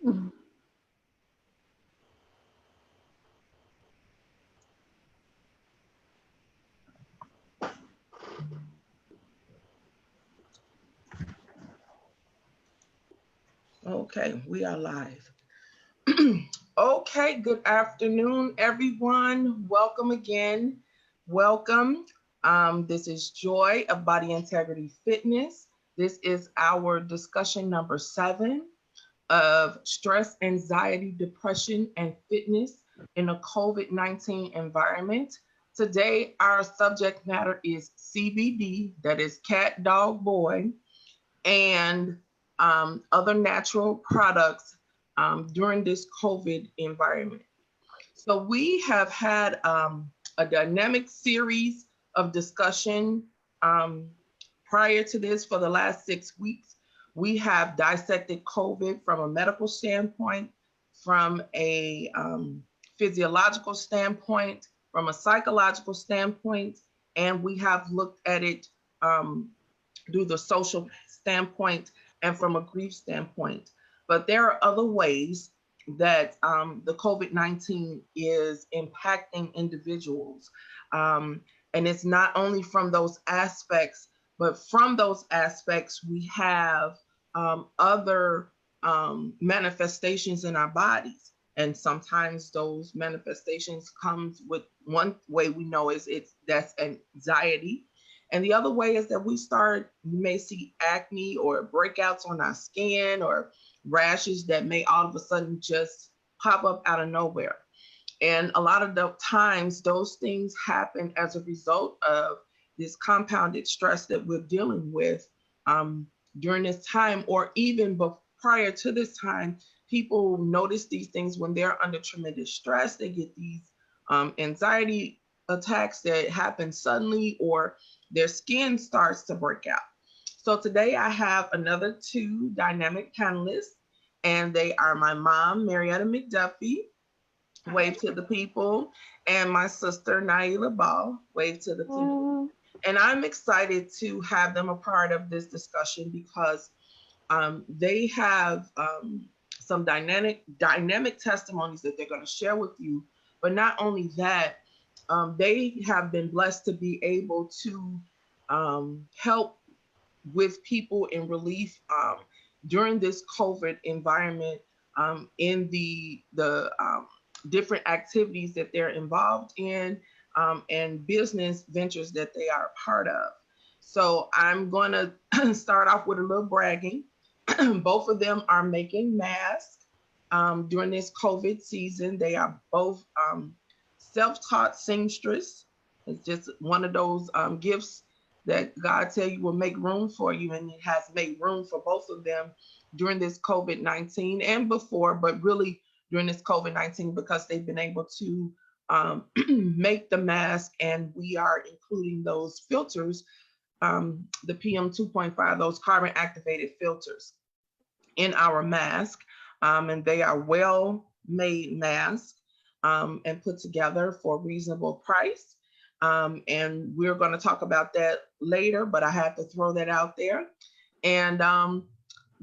Mhm. Okay, we are live. Okay, good afternoon, everyone. Welcome again. Welcome. This is Joy of Body Integrity Fitness. This is our discussion number 7 of stress, anxiety, depression, and fitness in a COVID-19 environment. Today, our subject matter is CBD, that is cat, dog, boy, and other natural products during this COVID environment. So we have had a dynamic series of discussion um, prior to this for the last 6 weeks. We have dissected COVID from a medical standpoint, from a physiological standpoint, from a psychological standpoint, and we have looked at it um, through the social standpoint and from a grief standpoint. But there are other ways that the COVID 19 is impacting individuals. Um, and it's not only from those aspects, but from those aspects, we have other manifestations in our bodies. And sometimes those manifestations comes with one way we know is it's that's anxiety, and the other way is that you may see acne or breakouts on our skin or rashes that may all of a sudden just pop up out of nowhere. And a lot of the times, those things happen as a result of this compounded stress that we're dealing with um, during this time, or even prior to this time. People notice these things when they're under tremendous stress. They get these anxiety attacks that happen suddenly, or their skin starts to break out. So today I have another two dynamic panelists, and they are my mom, Marietta McDuffie, wave to the people, and my sister, Naila Ball, wave to the people. Mm. And I'm excited to have them a part of this discussion because they have some dynamic testimonies that they're going to share with you. But not only that, they have been blessed to be able to help with people in relief during this COVID environment, in the different activities that they're involved in, and business ventures that they are a part of. So I'm going to start off with a little bragging. Both of them are making masks during this COVID season. They are both self-taught seamstress. It's just one of those gifts that God tell you will make room for you, and it has made room for both of them during this COVID-19 and before, but really during this COVID-19 because they've been able to make the mask, and we are including those filters, the PM 2.5, those carbon activated filters in our mask, and they are well made masks and put together for a reasonable price. And we're going to talk about that later, but I had to throw that out there. And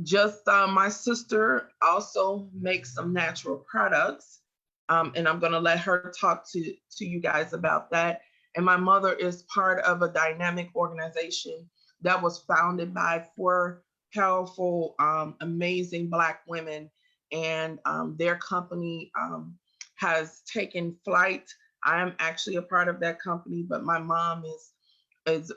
just my sister also makes some natural products, and I'm going to let her talk to you guys about that. And my mother is part of a dynamic organization that was founded by four powerful, amazing Black women, and their company has taken flight. I am actually a part of that company, but my mom is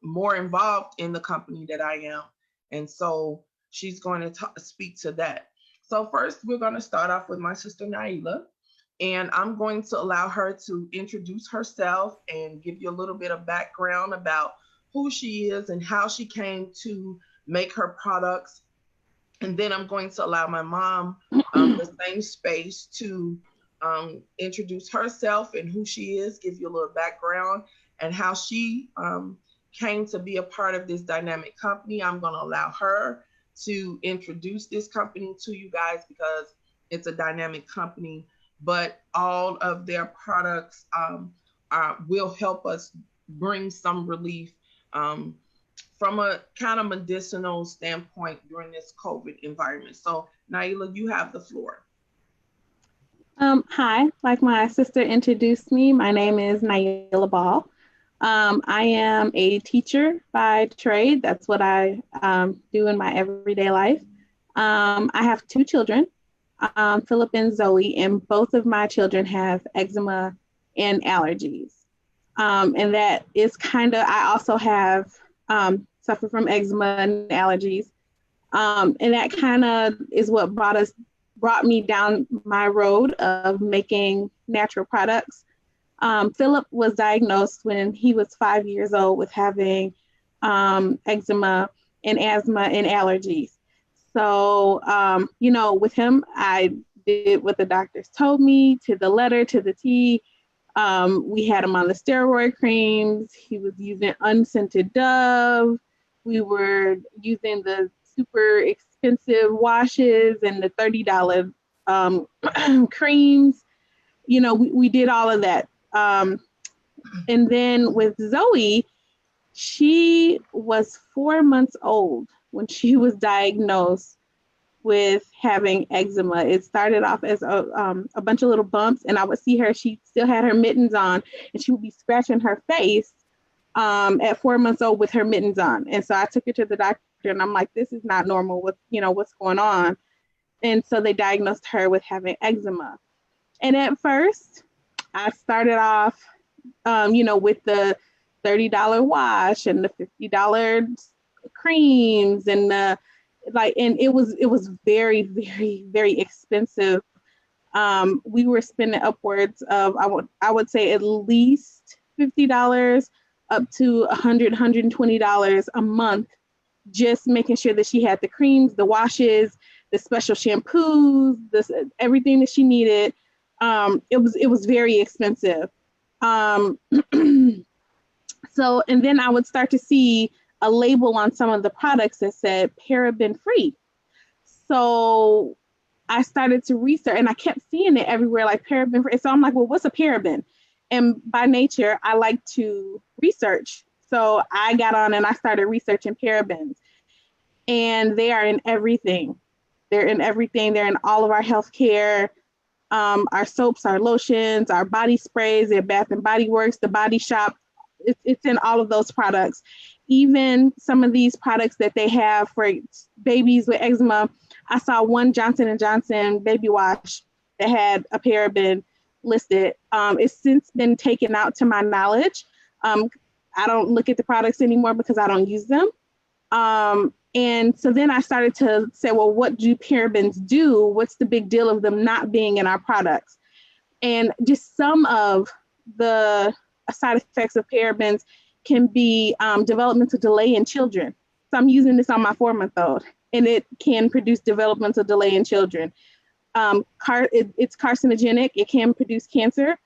more involved in the company that I am, and so she's going to speak to that. So first, we're going to start off with my sister Naila, and I'm going to allow her to introduce herself and give you a little bit of background about who she is and how she came to make her products. And then I'm going to allow my mom the same space to introduce herself and who she is, give you a little background and how she came to be a part of this dynamic company. I'm going to allow her to introduce this company to you guys because it's a dynamic company, but all of their products will help us bring some relief um, from a kind of medicinal standpoint during this COVID environment. So Naila, you have the floor. Hi, like my sister introduced me, my name is Naila Ball. I am a teacher by trade. That's what I do in my everyday life. I have two children, Philip and Zoe, and both of my children have eczema and allergies. And that is kind of, I also have suffered from eczema and allergies. And that kind of is what brought me down my road of making natural products. Philip was diagnosed when he was 5 years old with having eczema and asthma and allergies. So, with him, I did what the doctors told me to the letter, to the T. We had him on the steroid creams. He was using unscented Dove. We were using the super expensive washes and the $30 creams. We did all of that. And then with Zoe, she was 4 months old when she was diagnosed with having eczema. It started off as a bunch of little bumps, and I would see her, she still had her mittens on, and she would be scratching her face at 4 months old with her mittens on. And so I took her to the doctor, and I'm like, this is not normal. What's going on? And so they diagnosed her with having eczema. And at first, I started off, with the $30 wash and the $50 creams and and it was very, very, very expensive. We were spending upwards of, I would say at least $50 up to $100, $120 a month, just making sure that she had the creams, the washes, the special shampoos, everything that she needed. It was very expensive. So, and then I would start to see a label on some of the products that said paraben free. So I started to research, and I kept seeing it everywhere, like paraben free. So I'm like, well, what's a paraben? And by nature, I like to research. So I got on and I started researching parabens, and they are in everything. They're in everything. They're in all of our healthcare, our soaps, our lotions, our body sprays, their Bath and Body Works, the Body Shop. It's in all of those products. Even some of these products that they have for babies with eczema. I saw one Johnson & Johnson baby wash that had a paraben listed. It's since been taken out to my knowledge. I don't look at the products anymore because I don't use them. And so then I started to say, well, what do parabens do? What's the big deal of them not being in our products? And just some of the side effects of parabens can be developmental delay in children. So I'm using this on my 4-month-old, and it can produce developmental delay in children. It's carcinogenic. It can produce cancer.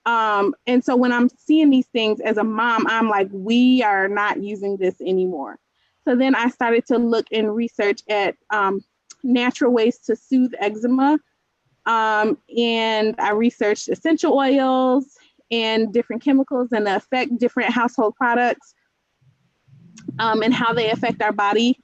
And so when I'm seeing these things as a mom, I'm like, we are not using this anymore. So then I started to look and research at natural ways to soothe eczema. And I researched essential oils and different chemicals and the effect different household products and how they affect our body.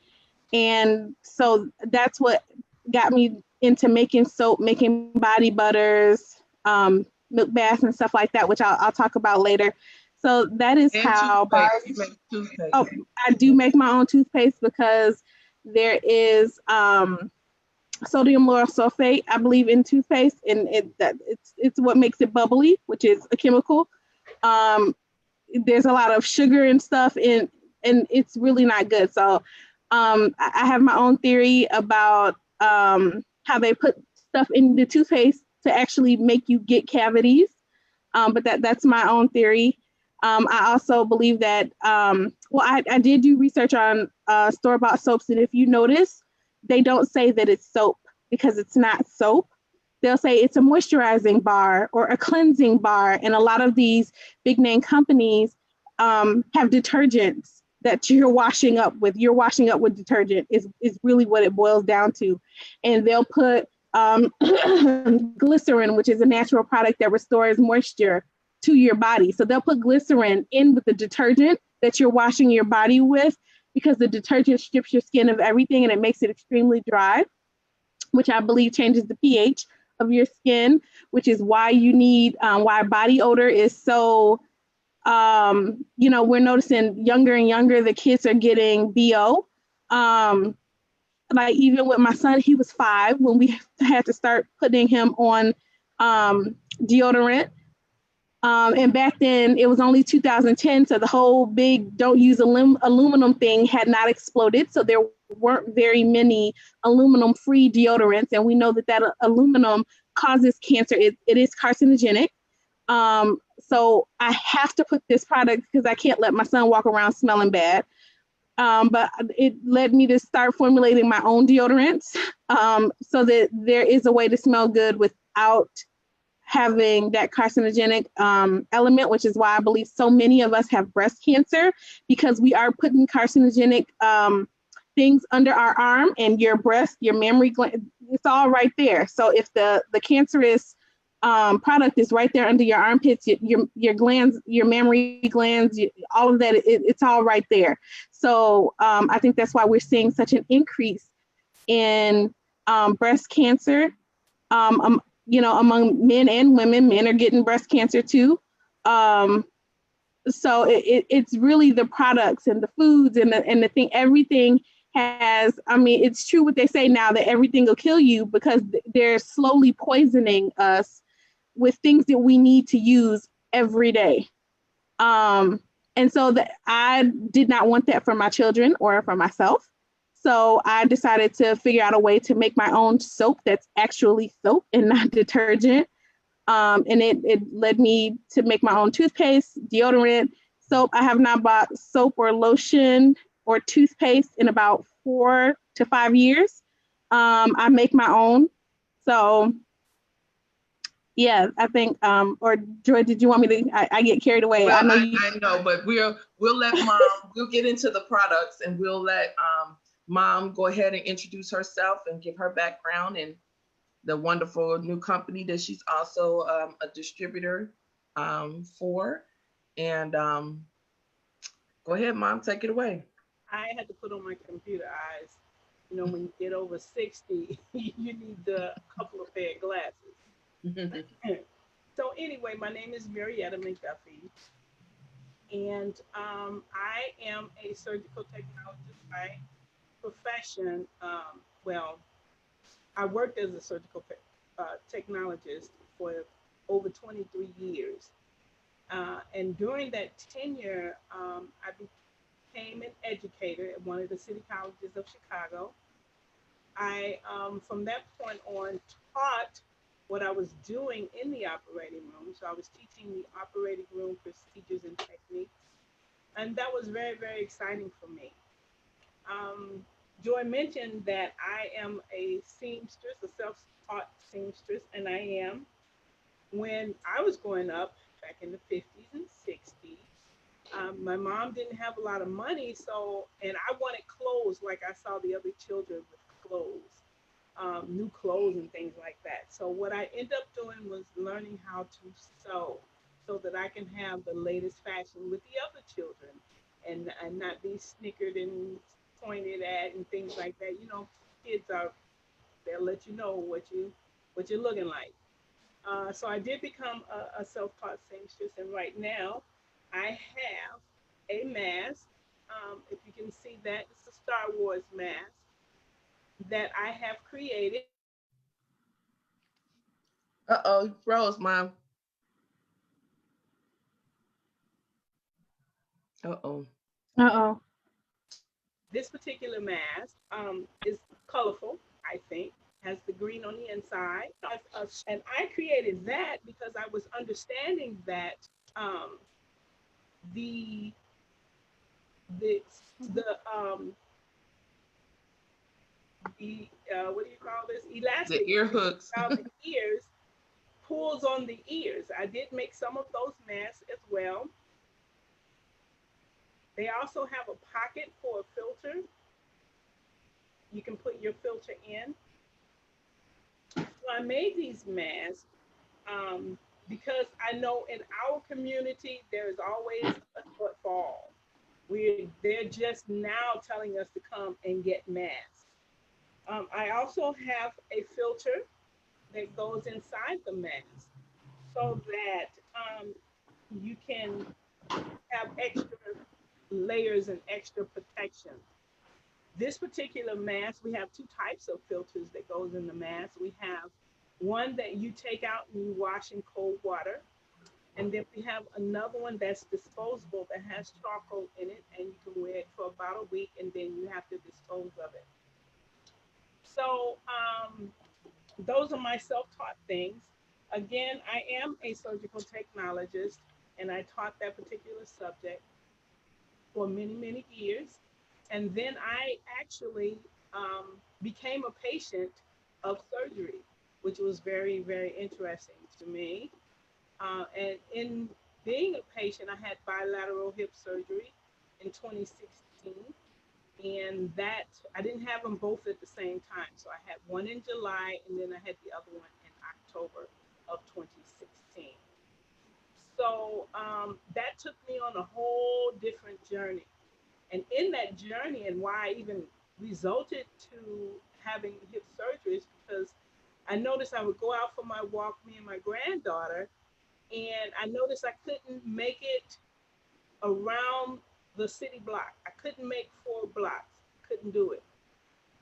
And so that's what got me into making soap, making body butters, milk baths and stuff like that, which I'll talk about later. So that is And how toothpaste. Oh, I do make my own toothpaste because there is sodium lauryl sulfate, I believe, in toothpaste, and it's what makes it bubbly, which is a chemical. There's a lot of sugar and stuff in, and it's really not good. So I have my own theory about how they put stuff in the toothpaste to actually make you get cavities. But that's my own theory. I also believe that, I did do research on store-bought soaps, and if you notice, they don't say that it's soap because it's not soap. They'll say it's a moisturizing bar or a cleansing bar, and a lot of these big name companies have detergents that you're washing up with. You're washing up with detergent is really what it boils down to. And they'll put glycerin, which is a natural product that restores moisture to your body. So they'll put glycerin in with the detergent that you're washing your body with because the detergent strips your skin of everything and it makes it extremely dry, which I believe changes the pH of your skin, which is why you need, why body odor is so, we're noticing younger and younger, the kids are getting BO. Like even with my son, he was 5 when we had to start putting him on deodorant. And back then it was only 2010, so the whole big don't use aluminum thing had not exploded. So there weren't very many aluminum-free deodorants, and we know that aluminum causes cancer. It is carcinogenic. So I have to put this product because I can't let my son walk around smelling bad. But it led me to start formulating my own deodorants, so that there is a way to smell good without having that carcinogenic element, which is why I believe so many of us have breast cancer, because we are putting carcinogenic things under our arm, and your breast, your mammary gland, it's all right there. So if the cancerous product is right there under your armpits, your glands, your mammary glands, all of that, it's all right there. So I think that's why we're seeing such an increase in breast cancer. Among men and women. Men are getting breast cancer too. So it's really the products and the foods and the thing, everything has, it's true what they say now, that everything will kill you, because they're slowly poisoning us with things that we need to use every day. And so I did not want that for my children or for myself. So I decided to figure out a way to make my own soap that's actually soap and not detergent. And it led me to make my own toothpaste, deodorant, soap. I have not bought soap or lotion or toothpaste in about 4 to 5 years. I make my own. So yeah, I think, or Joy, did you want me to, I get carried away. Well, I know, but we'll let Mom, we'll get into the products, and we'll let Mom go ahead and introduce herself and give her background and the wonderful new company that she's also a distributor for. And go ahead, Mom, take it away. I had to put on my computer eyes. You know, when you get over 60, you need a couple of pair of glasses. So anyway, my name is Marietta McDuffie, and I am a surgical technologist by profession. Well, I worked as a surgical technologist for over 23 years. And during that tenure, I became an educator at one of the city colleges of Chicago. I, from that point on, taught what I was doing in the operating room. So I was teaching the operating room procedures and techniques. And that was very, very exciting for me. Um, Joy mentioned that I am a seamstress, a self-taught seamstress, and I am. When I was growing up back in the 50s and 60s, my mom didn't have a lot of money, so, and I wanted clothes like I saw the other children with clothes, new clothes and things like that. So what I ended up doing was learning how to sew so that I can have the latest fashion with the other children, and not be snickered and pointed at and things like that. You know, kids are, they'll let you know what you're looking like. So I did become a self-taught seamstress, and right now I have a mask. If you can see that, it's a Star Wars mask that I have created. Uh-oh, you froze, Mom. Uh-oh. Uh-oh. This particular mask is colorful, I think, has the green on the inside. And I created that because I was understanding that um, the the the what do you call this, The elastic ear hooks. around the ears pulls on the ears. I did make some of those masks as well. They also have a pocket for a filter. You can put your filter in. So I made these masks because I know in our community there is always a shortfall They're just now telling us to come and get masks. I also have a filter that goes inside the mask so that you can have extra layers and extra protection. This particular mask, we have two types of filters that goes in the mask. We have one that you take out and you wash in cold water. And then we have another one that's disposable that has charcoal in it, and you can wear it for about a week, and then you have to dispose of it. So those are my self-taught things. Again, I am a surgical technologist, and I taught that particular subject for many, many years. And then I actually became a patient of surgery, which was very, very interesting to me. And in being a patient, I had bilateral hip surgery in 2016. And that I didn't have them both at the same time. So I had one in July, and then I had the other one in October of 2016. So that took me on a whole different journey. And in that journey, and why I even resulted to having hip surgeries, because I noticed I would go out for my walk, me and my granddaughter, and I noticed I couldn't make it around the city block. I couldn't make 4 blocks, couldn't do it.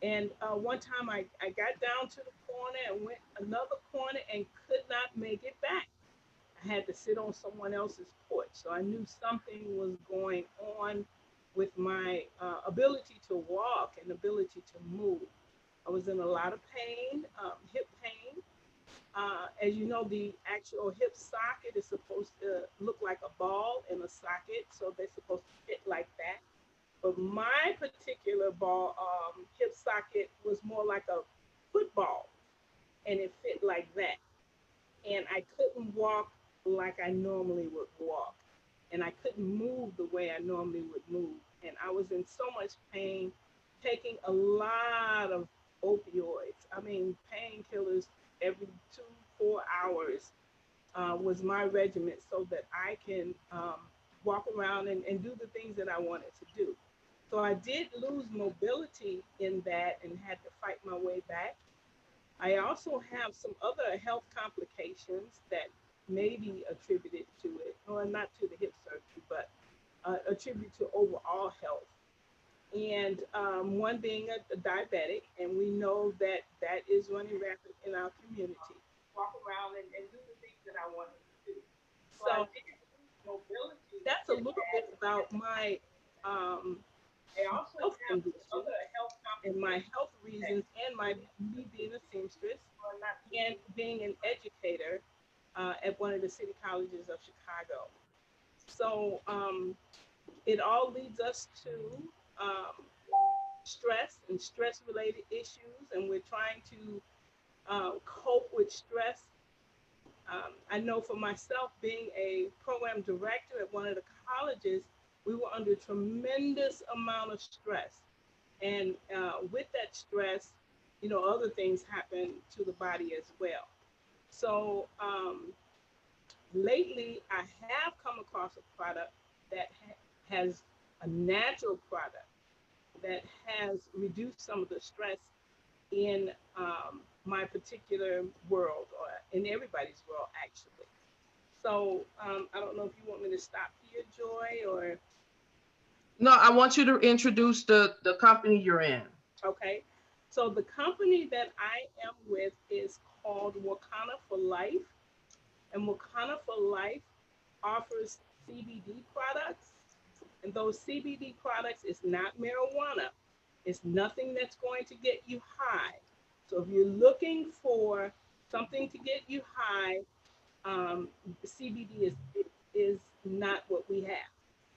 And one time I got down to the corner and went another corner and could not make it back. I had to sit on someone else's porch. So I knew something was going on with my ability to walk and ability to move. I was in a lot of pain, hip pain. As you know, the actual hip socket is supposed to look like a ball in a socket, so they're supposed to fit like that. But my particular hip socket was more like a football, and it fit like that. And I couldn't walk like I normally would walk, and I couldn't move the way I normally would move. And I was in so much pain, taking a lot of opioids. I mean, painkillers every 2-4 hours was my regimen so that I can walk around and do the things that I wanted to do. So I did lose mobility in that and had to fight my way back. I also have some other health complications that may be attributed to it, or not to the hip surgery, but attributed to overall health. And one being a diabetic, and we know that that is running rampant in our community. Walk around and do the things that I wanted to do. So mobility. That's a little bit about my health condition and my health reasons, and my me being a seamstress and being an educator at one of the city colleges of Chicago. So it all leads us to stress and stress related issues, and we're trying to cope with stress. I know for myself, being a program director at one of the colleges, we were under tremendous amount of stress. And with that stress, other things happen to the body as well. So lately, I have come across a product that has a natural product that has reduced some of the stress in my particular world, or in everybody's world, actually. So I don't know if you want me to stop here, Joy, or... No, I want you to introduce the company you're in. Okay. So the company that I am with is called Wakana for Life. And Wakana for Life offers CBD products. And those CBD products is not marijuana. It's nothing that's going to get you high. So if you're looking for something to get you high, CBD is not what we have.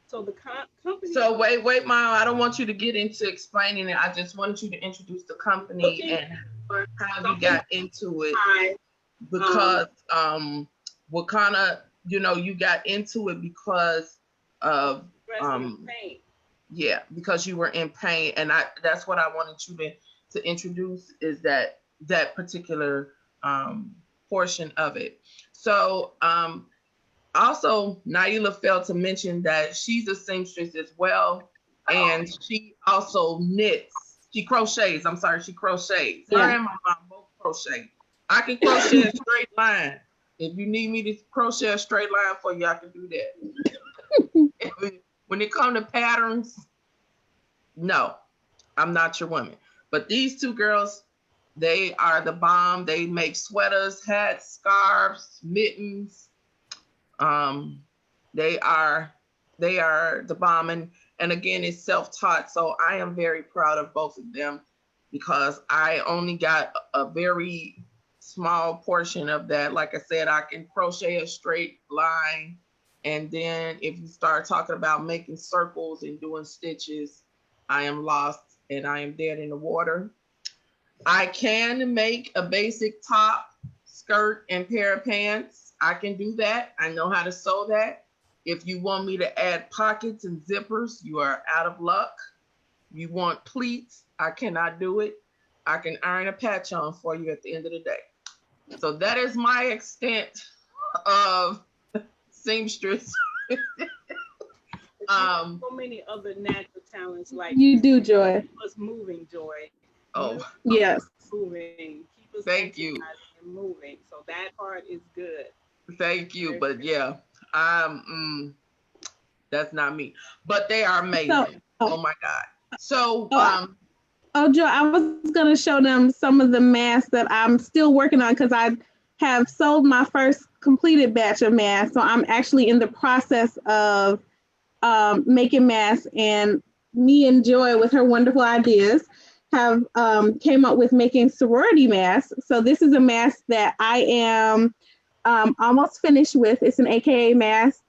So the company. So wait, Mile. I don't want you to get into explaining it. I just want you to introduce the company and how you got into it. Because Wakana, you got into it because of pain. Yeah, because you were in pain, and that's what I wanted you to introduce, is that particular portion of it. So Also, Naila failed to mention that she's a seamstress as well, and she also knits. She crochets. I'm sorry, she crochets. Her Yeah. and my mom both crochet. I can crochet a straight line. If you need me to crochet a straight line for you, I can do that. When it comes to patterns, no, I'm not your woman. But these two girls, they are the bomb. They make sweaters, hats, scarves, mittens. Um, they are the bomb, and again, it's self-taught. So I am very proud of both of them because I only got a very small portion of that. Like I said, I can crochet a straight line, and then if you start talking about making circles and doing stitches, I am lost and I am dead in the water. I can make a basic top, skirt, and pair of pants. I can do that. I know how to sew that. If you want me to add pockets and zippers, you are out of luck. You want pleats, I cannot do it. I can iron a patch on for you at the end of the day. So that is my extent of seamstress. So many other natural talents like You do, Joy. keep us moving, Joy. Oh, Yes. Moving, keep us thank you. and moving. So that part is good. Thank you. But yeah, that's not me. But they are amazing. Oh my God. So Joy, I was gonna show them some of the masks that I'm still working on because I have sold my first completed batch of masks. So I'm actually in the process of making masks, and me and Joy, with her wonderful ideas, have came up with making sorority masks. So this is a mask that I am almost finished with. It's an AKA mask.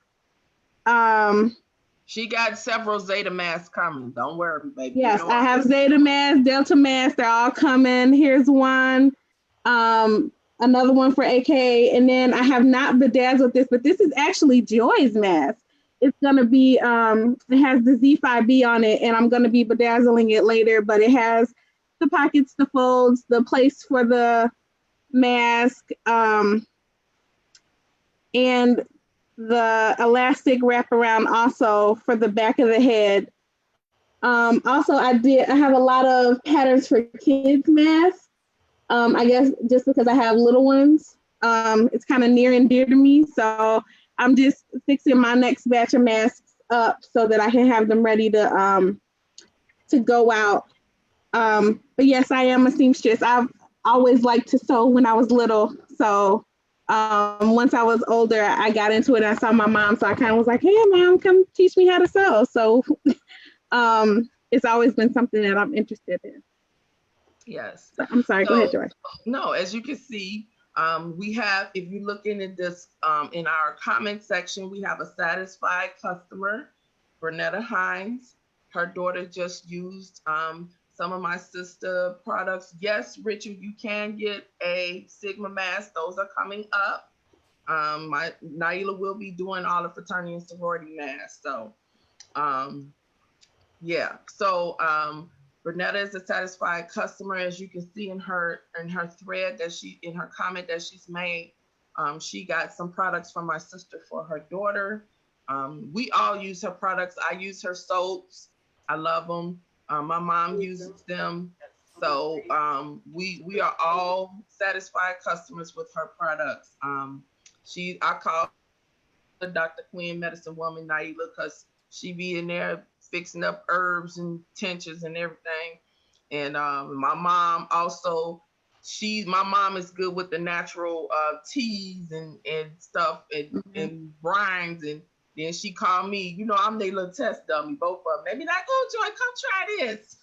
She got several Zeta masks coming. Don't worry, baby. Yes, you know I have Zeta masks, Delta masks. They're all coming. Here's one. Another one for AKA, and then I have not bedazzled this, but this is actually Joy's mask. It's gonna be it has the Z5B on it, and I'm gonna be bedazzling it later. But it has the pockets, the folds, the place for the mask, and the elastic wraparound also for the back of the head. Also, I have a lot of patterns for kids masks. I guess just because I have little ones, it's kind of near and dear to me. So I'm just fixing my next batch of masks up so that I can have them ready to go out. But yes, I am a seamstress. I've always liked to sew when I was little. So once I was older, I got into it and I saw my mom. So I kind of was like, hey, mom, come teach me how to sew. So it's always been something that I'm interested in. Yes. So, I'm sorry. Go ahead, Joy. No, as you can see, we have, if you look into this, in our comment section, we have a satisfied customer, Bernetta Hines. Her daughter just used some of my sister products. Yes, Richard, you can get a Sigma mask. Those are coming up. My Naila will be doing all the fraternity and sorority masks. So, yeah. So, Bernetta is a satisfied customer, as you can see in her thread that in her comment that she's made. She got some products from my sister for her daughter. We all use her products. I use her soaps. I love them. My mom uses them. So we are all satisfied customers with her products. I call her Dr. Queen Medicine Woman Naila because she be in there fixing up herbs and tinctures and everything. And my mom also, my mom is good with the natural teas and stuff and brines. And then she called me, I'm their little test dummy, both of them. Maybe not go, Joy, come try this.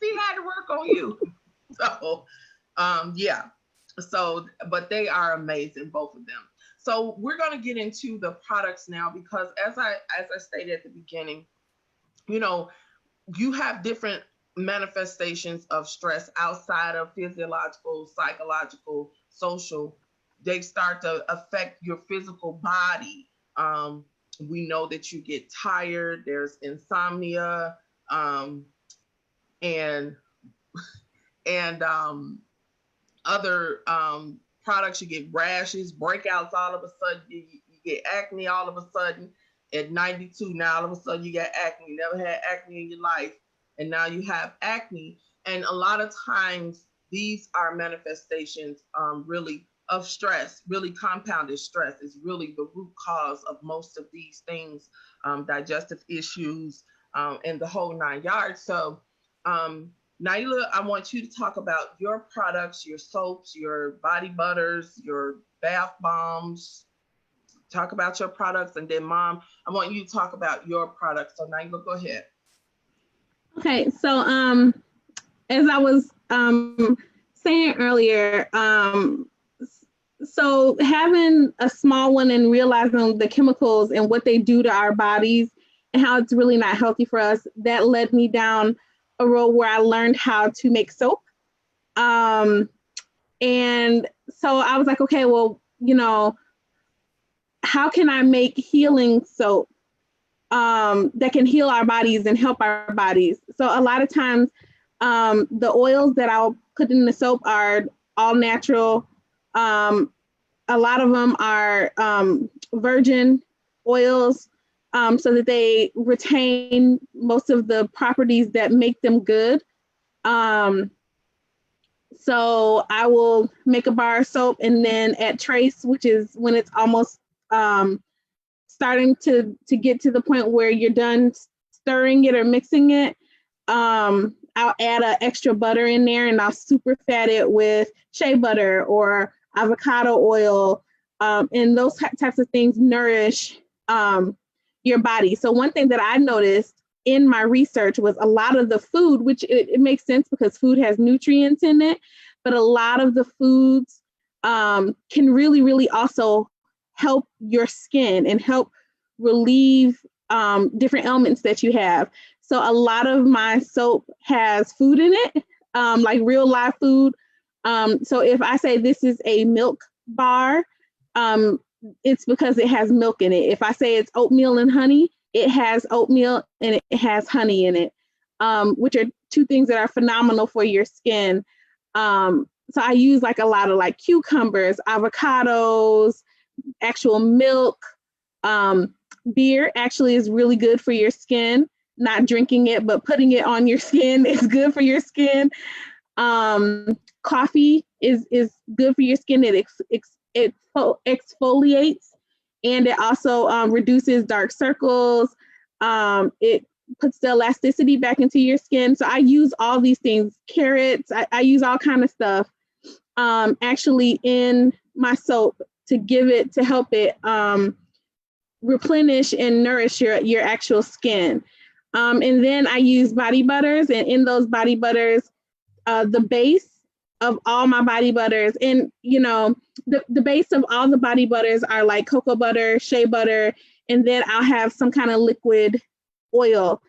See how to work on you. So, yeah. So, but they are amazing, both of them. So we're going to get into the products now because as I stated at the beginning, you have different manifestations of stress outside of physiological, psychological, social. They start to affect your physical body. We know that you get tired. There's insomnia, and other products. You get rashes, breakouts. All of a sudden, you get acne all of a sudden at 92. Now all of a sudden you got acne. You never had acne in your life, and now you have acne. And a lot of times these are manifestations really of stress, really compounded stress is really the root cause of most of these things, digestive issues, and the whole 9 yards. So Naila, I want you to talk about your products, your soaps, your body butters, your bath bombs. Talk about your products, and then Mom, I want you to talk about your products. So Naila, go ahead. Okay, so as I was saying earlier, so having a small one and realizing the chemicals and what they do to our bodies and how it's really not healthy for us, that led me down a road where I learned how to make soap. And so I was like, okay, well, you know, how can I make healing soap that can heal our bodies and help our bodies? So a lot of times the oils that I'll put in the soap are all natural. A lot of them are virgin oils, so that they retain most of the properties that make them good. So I will make a bar of soap, and then at trace, which is when it's almost starting to get to the point where you're done stirring it or mixing it, I'll add an extra butter in there, and I'll super fat it with shea butter or avocado oil, and those types of things nourish your body. So one thing that I noticed in my research was a lot of the food, which it makes sense because food has nutrients in it, but a lot of the foods can really, really also help your skin and help relieve different ailments that you have. So a lot of my soap has food in it, like real live food. So if I say this is a milk bar, it's because it has milk in it. If I say it's oatmeal and honey, it has oatmeal and it has honey in it, which are two things that are phenomenal for your skin. So I use like a lot of like cucumbers, avocados, actual milk. Beer actually is really good for your skin. Not drinking it, but putting it on your skin is good for your skin. Coffee is good for your skin. It exfoliates, and it also reduces dark circles. It puts the elasticity back into your skin. So I use all these things. Carrots, I use all kind of stuff actually in my soap to help it replenish and nourish your actual skin. And then I use body butters, and in those body butters, the base of all my body butters, and you know, the base of all the body butters are like cocoa butter, shea butter, and then I'll have some kind of liquid oil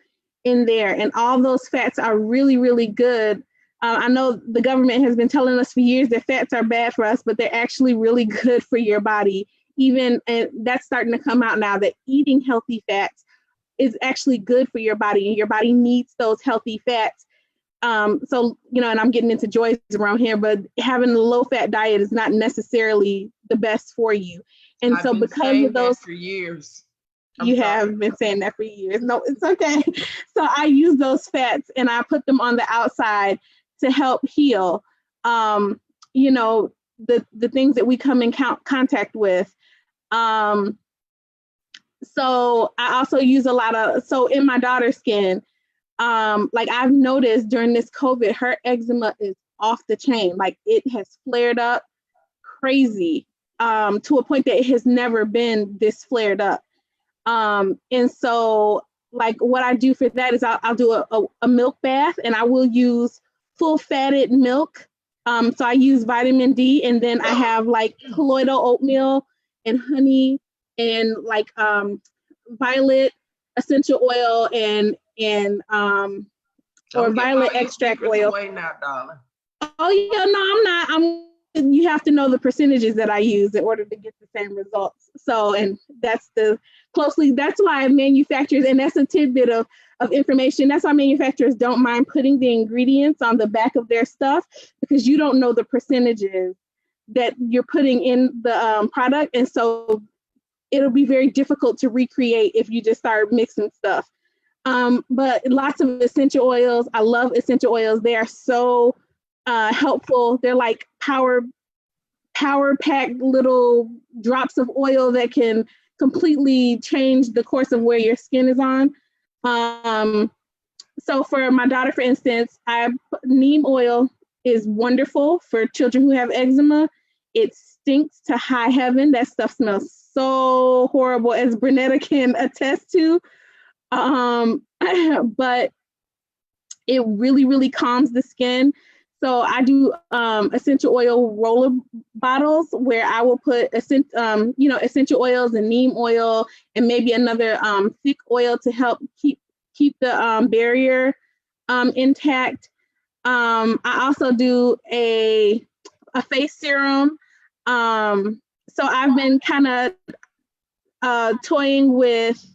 in there. And all those fats are really, really good. I know the government has been telling us for years that fats are bad for us, but they're actually really good for your body. And that's starting to come out now, that eating healthy fats is actually good for your body, and your body needs those healthy fats. So, you know, and I'm getting into joys around here, but having a low fat diet is not necessarily the best for you. And I've so been because saying of those, that for years. you have been saying that for years. No, it's okay. So I use those fats and I put them on the outside to help heal, you know, the things that we come in contact with. So I also use a lot of, so in my daughter's skin, like I've noticed during this COVID, her eczema is off the chain. Like it has flared up crazy, to a point that it has never been this flared up. And so like what I do for that is I'll do a milk bath, and I will use full fatted milk. So I use vitamin D, and then I have like colloidal oatmeal and honey and like violet essential oil and or violet extract oil. Now, darling. Oh yeah, no, I'm not. You have to know the percentages that I use in order to get the same results. So, and that's why manufacturers, and that's a tidbit of information. That's why manufacturers don't mind putting the ingredients on the back of their stuff, because you don't know the percentages that you're putting in the product. And so it'll be very difficult to recreate if you just start mixing stuff. But lots of essential oils. I love essential oils. They are so helpful. They're like power packed little drops of oil that can completely change the course of where your skin is on. So for my daughter, for instance, neem oil is wonderful for children who have eczema. It stinks to high heaven. That stuff smells so horrible, as Brunetta can attest to. But it really, really calms the skin. So I do essential oil roller bottles where I will put essential oils and neem oil and maybe another thick oil to help keep the barrier intact. I also do a face serum. So I've been kind of toying with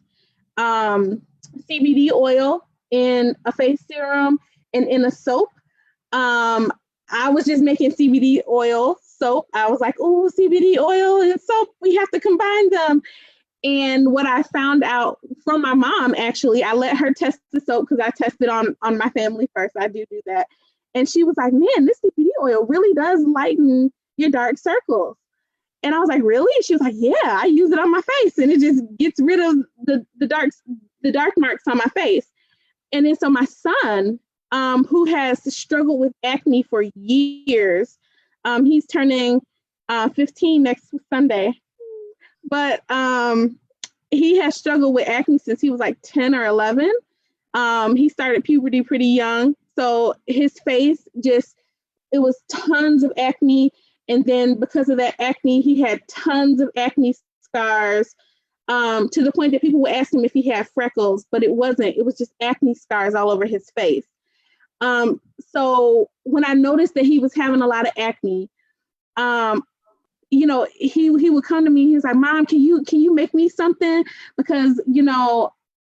CBD oil in a face serum and in a soap. I was just making CBD oil soap. I was like, oh, CBD oil and soap, we have to combine them. And what I found out from my mom, actually, I let her test the soap because I tested on my family first. I do that. And she was like, man, this CBD oil really does lighten your dark circles. And I was like, really? She was like, yeah, I use it on my face and it just gets rid of the dark marks on my face. And then so my son, who has struggled with acne for years, he's turning 15 next Sunday, but he has struggled with acne since he was like 10 or 11. He started puberty pretty young. So his face it was tons of acne. And then because of that acne, he had tons of acne scars, to the point that people would ask him if he had freckles, but it wasn't. It was just acne scars all over his face. So when I noticed that he was having a lot of acne, he would come to me. He was like, Mom, can you make me something? Because,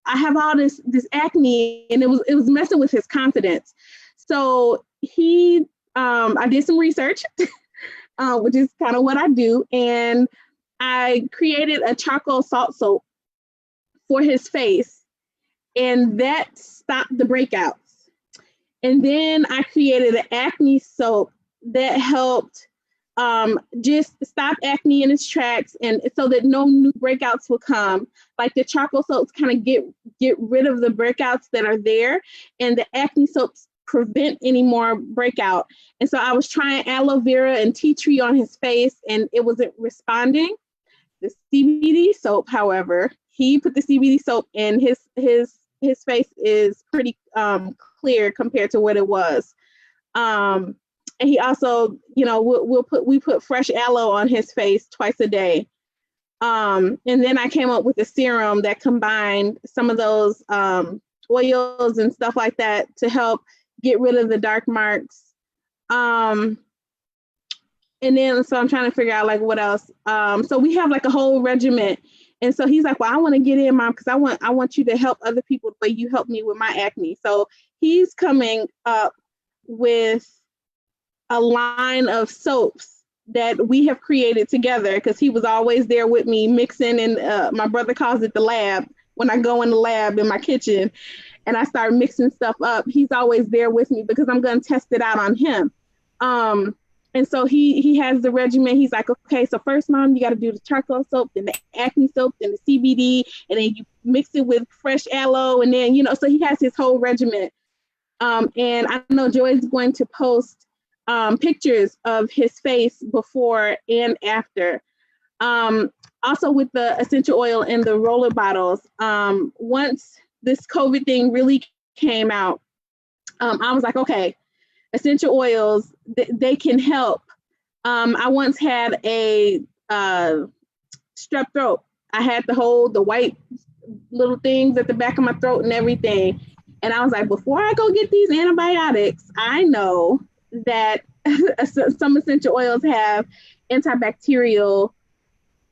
I have all this acne, and it was messing with his confidence. So I did some research, which is kind of what I do. And I created a charcoal salt soap for his face, and that stopped the breakouts. And then I created an acne soap that helped just stop acne in its tracks, and so that no new breakouts will come. Like the charcoal soaps kind of get rid of the breakouts that are there, and the acne soaps prevent any more breakout. And so I was trying aloe vera and tea tree on his face, and it wasn't responding. The CBD soap, however, he put the CBD soap in his face is pretty clear compared to what it was. And he also, we put fresh aloe on his face twice a day. And then I came up with a serum that combined some of those oils and stuff like that to help get rid of the dark marks. And then, so I'm trying to figure out like what else. So we have like a whole regimen. And so he's like, well, I want to get in, Mom, because I want you to help other people the way you helped me with my acne. So he's coming up with a line of soaps that we have created together, because he was always there with me mixing, and my brother calls it the lab. When I go in the lab in my kitchen and I start mixing stuff up, he's always there with me because I'm going to test it out on him. And so he has the regimen. He's like, okay, so first, Mom, you got to do the charcoal soap, then the acne soap, then the CBD, and then you mix it with fresh aloe. And then, so he has his whole regimen. And I know Joy's going to post pictures of his face before and after. Also with the essential oil and the roller bottles, once this COVID thing really came out, I was like, okay, essential oils, they can help. I once had a strep throat. I had the white little things at the back of my throat and everything. And I was like, before I go get these antibiotics, I know that some essential oils have antibacterial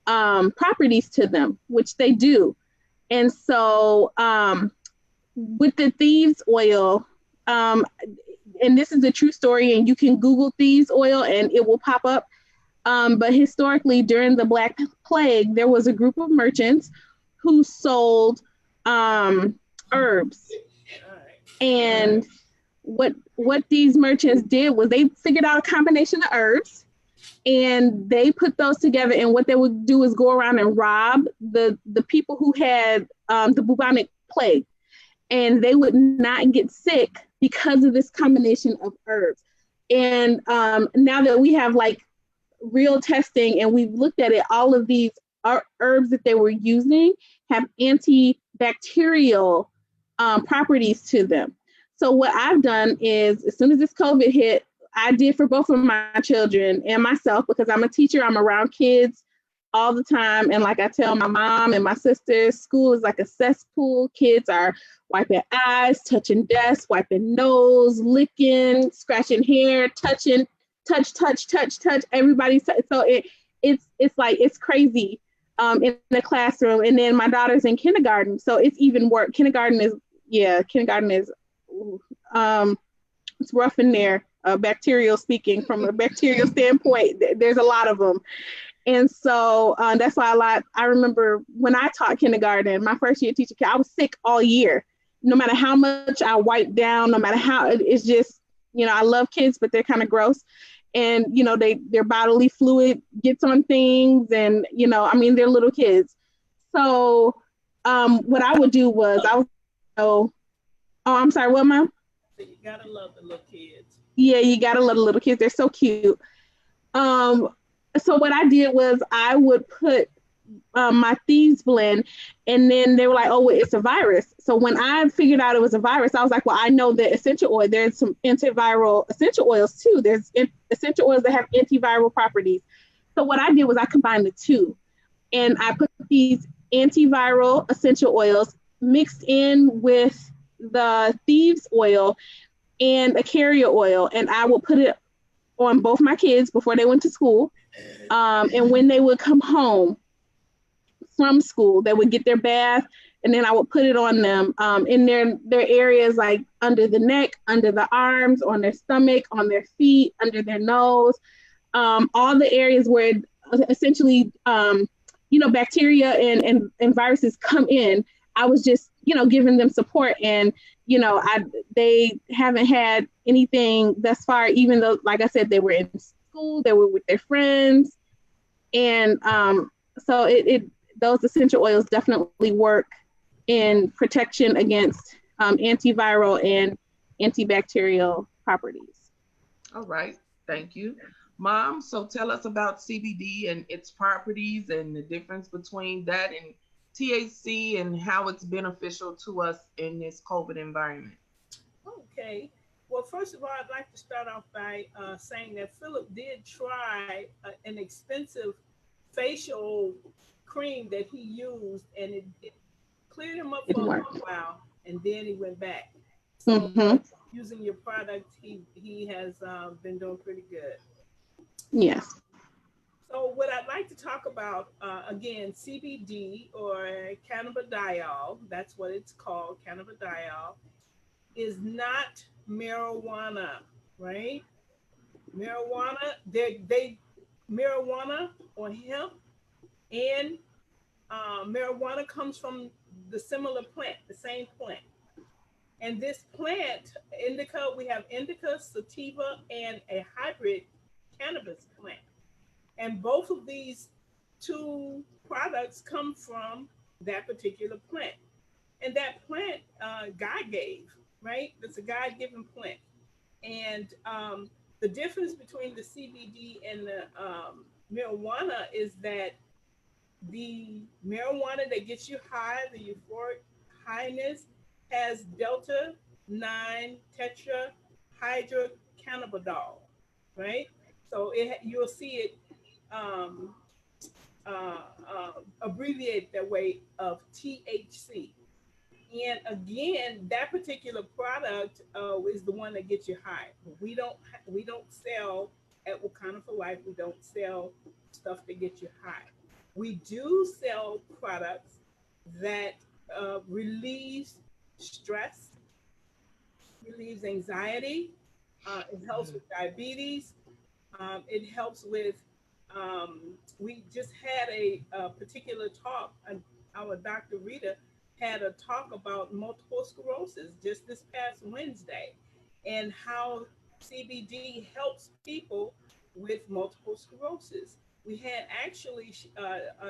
properties to them, which they do. And so with the thieves oil, and this is a true story, and you can Google thieves oil and it will pop up. But historically, during the Black Plague, there was a group of merchants who sold herbs. And what these merchants did was they figured out a combination of herbs, and they put those together. And what they would do is go around and rob the people who had the bubonic plague, and they would not get sick because of this combination of herbs. And now that we have like real testing and we've looked at it, all of these herbs that they were using have antibacterial properties to them. So what I've done is, as soon as this COVID hit, I did for both of my children and myself, because I'm a teacher, I'm around kids all the time. And like I tell my mom and my sisters, school is like a cesspool. Kids are wiping eyes, touching desks, wiping nose, licking, scratching hair, touching, touch. Everybody's so it's like it's crazy in the classroom. And then my daughter's in kindergarten, so it's even worse. Kindergarten is it's rough in there, bacterial speaking. From a bacterial standpoint, there's a lot of them. And so that's why I remember when I taught kindergarten, my first year teaching, I was sick all year. No matter how much I wiped down, no matter how, it's just, I love kids, but they're kind of gross. And, their bodily fluid gets on things, and, they're little kids. So what I would do was I'm sorry, what, Mom? So you gotta love the little kids. Yeah, you gotta love the little kids. They're so cute. So what I did was I would put my thieves blend, and then they were like, oh, well, it's a virus. So when I figured out it was a virus, I was like, well, I know that essential oil, there's some antiviral essential oils too. There's essential oils that have antiviral properties. So what I did was I combined the two, and I put these antiviral essential oils mixed in with the thieves oil and a carrier oil, and I would put it on both my kids before they went to school. And when they would come home from school, they would get their bath, and then I would put it on them in their areas, like under the neck, under the arms, on their stomach, on their feet, under their nose, all the areas where essentially, bacteria and viruses come in. I was just, giving them support, and, they haven't had anything thus far, even though, like I said, they were in school, they were with their friends. And so those essential oils definitely work in protection against antiviral and antibacterial properties. All right, thank you. Mom, so tell us about CBD and its properties and the difference between that and THC and how it's beneficial to us in this COVID environment. Okay. Well, first of all, I'd like to start off by saying that Philip did try an expensive facial cream that he used, and it cleared him up for a while, and then he went back. So using your product, he has been doing pretty good. Yes. So what I'd like to talk about, again, CBD or cannabidiol, that's what it's called, cannabidiol, is not marijuana, right? Marijuana, marijuana or hemp and marijuana comes from the similar plant, the same plant. And this plant, indica, we have indica, sativa, and a hybrid cannabis plant. And both of these two products come from that particular plant. And that plant, God gave, right? It's a God-given plant. And the difference between the CBD and the marijuana is that the marijuana that gets you high, the euphoric highness, has delta 9 tetrahydrocannabinol, right? So you'll see it abbreviated that way of THC. And again, that particular product is the one that gets you high. We don't sell at Wakana for Life. We don't sell stuff that gets you high. We do sell products that relieves stress, relieves anxiety. It helps with diabetes. It helps with we just had a particular talk. Our Dr. Rita had a talk about multiple sclerosis just this past Wednesday, and how CBD helps people with multiple sclerosis. We had actually,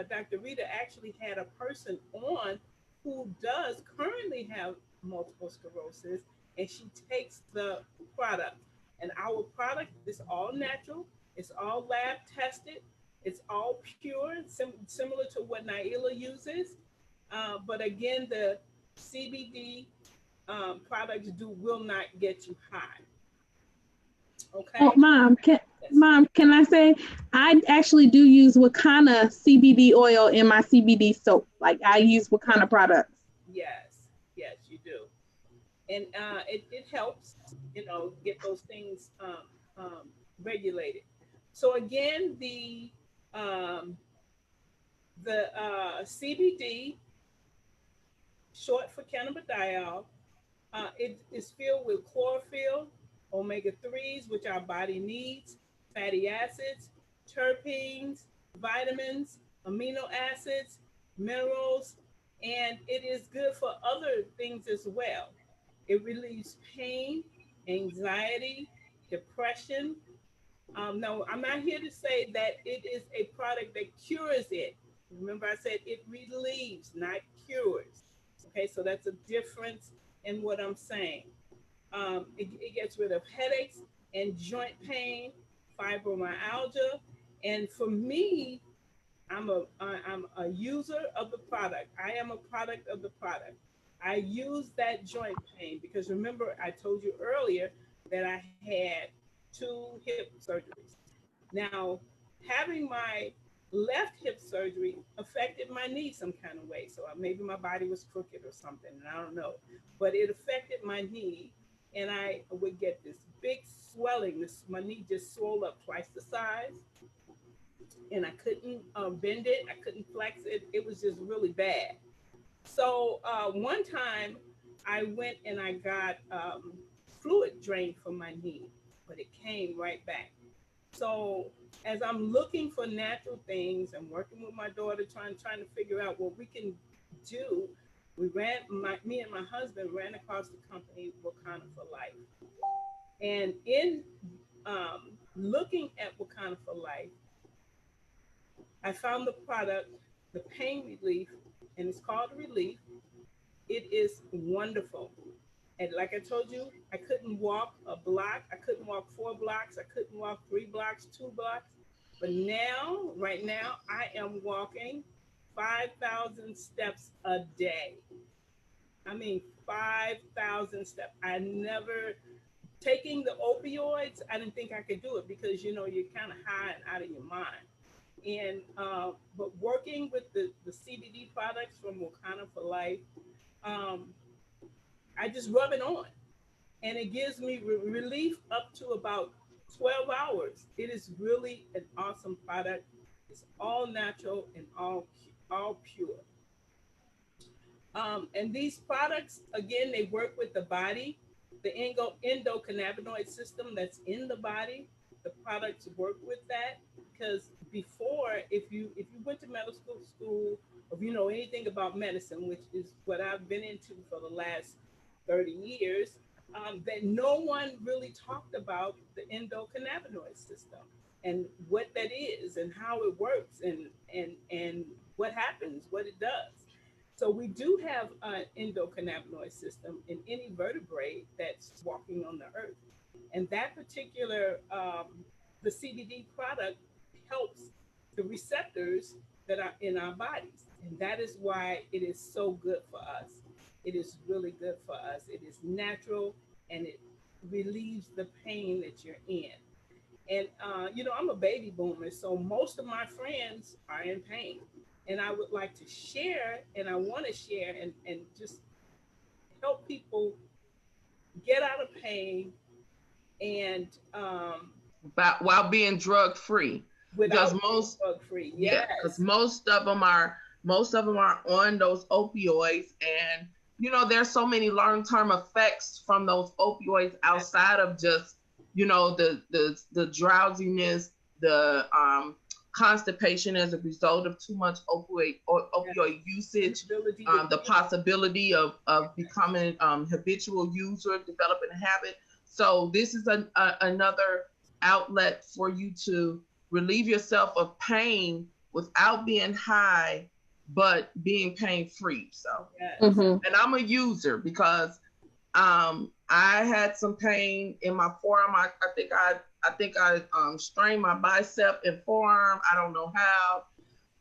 Dr. Rita actually had a person on who does currently have multiple sclerosis, and she takes the product. And our product is all natural, it's all lab tested, it's all pure, similar to what Naila uses. But again, the CBD products will not get you high. Oh, Okay. Yes. mom, can I say I actually do use Wakana CBD oil in my CBD soap. Like I use Wakana products. Yes. Yes, you do. And it helps, get those things regulated. So again, um, the CBD, short for cannabidiol, it is filled with chlorophyll, omega 3s, which our body needs, fatty acids, terpenes, vitamins, amino acids, minerals, and it is good for other things as well. It relieves pain, anxiety, depression. No, I'm not here to say that it is a product that cures it. Remember, I said it relieves, not cures. Okay, so that's a difference in what I'm saying. It gets rid of headaches and joint pain, fibromyalgia, and for me, I'm a user of the product. I am a product of the product. I use that joint pain because remember I told you earlier that I had two hip surgeries. Now, having my left hip surgery affected my knee some kind of way. So maybe my body was crooked or something, and I don't know. But it affected my knee, and I would get this big swelling. My knee just swelled up twice the size, and I couldn't bend it. I couldn't flex it. It was just really bad. So one time I went and I got fluid drained from my knee, but it came right back. So as I'm looking for natural things and working with my daughter, trying to figure out what we can do, me and my husband ran across the company Wakana for Life. And in looking at Wakana for Life, I found the product, the pain relief, and it's called Relief. It is wonderful. And like I told you, I couldn't walk a block. I couldn't walk 4 blocks. I couldn't walk 3 blocks, 2 blocks. But now, right now, I am walking 5,000 steps a day. I mean, 5,000 steps. I never, taking the opioids, I didn't think I could do it because, you're kind of high and out of your mind. And, but working with the CBD products from Wakana for Life, um, I just rub it on and it gives me relief up to about 12 hours. It is really an awesome product. It's all natural and all pure. And these products, again, they work with the body, the endocannabinoid system that's in the body. The products work with that because before, if you went to medical school, or if you know anything about medicine, which is what I've been into for the last 30 years, that no one really talked about the endocannabinoid system and what that is and how it works and what happens, what it does. So we do have an endocannabinoid system in any vertebrate that's walking on the earth. And that particular, the CBD product helps the receptors that are in our bodies. And that is why it is so good for us. It is really good for us. It is natural and it relieves the pain that you're in. And, I'm a baby boomer, so most of my friends are in pain. And I would like to share, and I want to share and just help people get out of pain and But while being drug free, because without drug free. yeah, because Yes. most of them are on those opioids, and there's so many long-term effects from those opioids outside of just the drowsiness, the constipation as a result of too much opioid usage, the possibility of becoming habitual user, developing a habit. So this is another outlet for you to relieve yourself of pain without being high, but being pain free. So, and I'm a user because I had some pain in my forearm. I think I strained my bicep and forearm. I don't know how,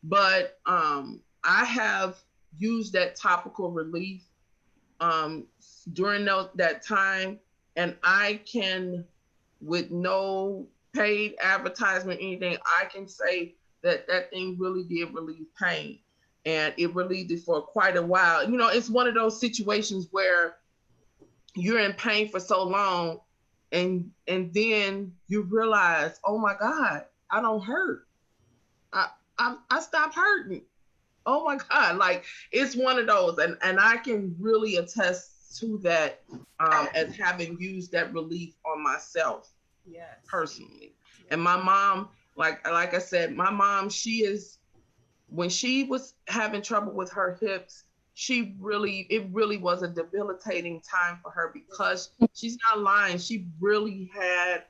but I have used that topical relief during that time, and I can, with no paid advertisement, anything, I can say that thing really did relieve pain, and it relieved it for quite a while. You know, it's one of those situations where you're in pain for so long, and then you realize, oh my God, I don't hurt. I stopped hurting. Oh my God, like it's one of those, and I can really attest to that as having used that relief on myself, personally. And my mom, like I said, my mom, when she was having trouble with her hips, it really was a debilitating time for her, because she's not lying. She really had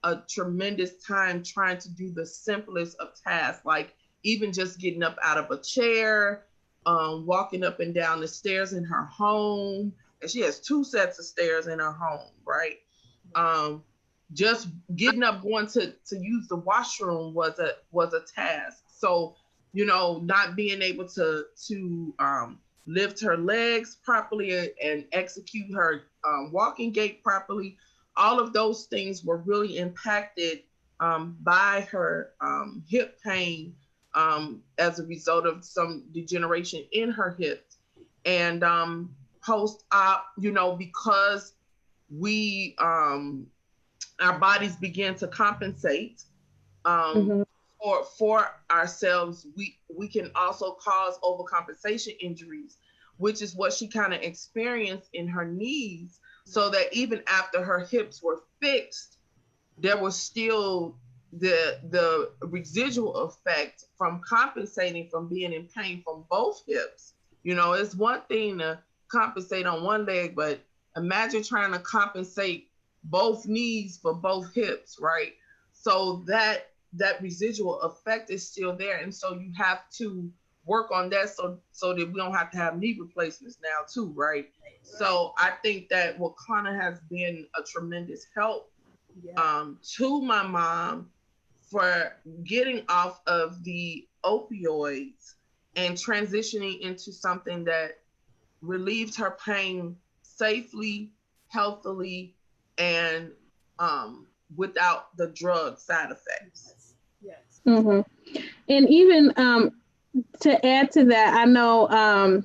a tremendous time trying to do the simplest of tasks, like even just getting up out of a chair, walking up and down the stairs in her home. And she has 2 sets of stairs in her home, right? Just getting up, going to use the washroom was a task. So, you know, not being able to lift her legs properly and execute her walking gait properly, all of those things were really impacted by her hip pain as a result of some degeneration in her hips. And post-op, you know, because we our bodies began to compensate for ourselves, we can also cause overcompensation injuries, which is what she kind of experienced in her knees. So that even after her hips were fixed, there was still the residual effect from compensating from being in pain from both hips. You know, it's one thing to compensate on one leg, but imagine trying to compensate both knees for both hips, right? So that residual effect is still there. And so you have to work on that so that we don't have to have knee replacements now too, right? So I think that Wakana has been a tremendous help to my mom for getting off of the opioids and transitioning into something that relieved her pain safely, healthily, and without the drug side effects. Yes. And even to add to that, I know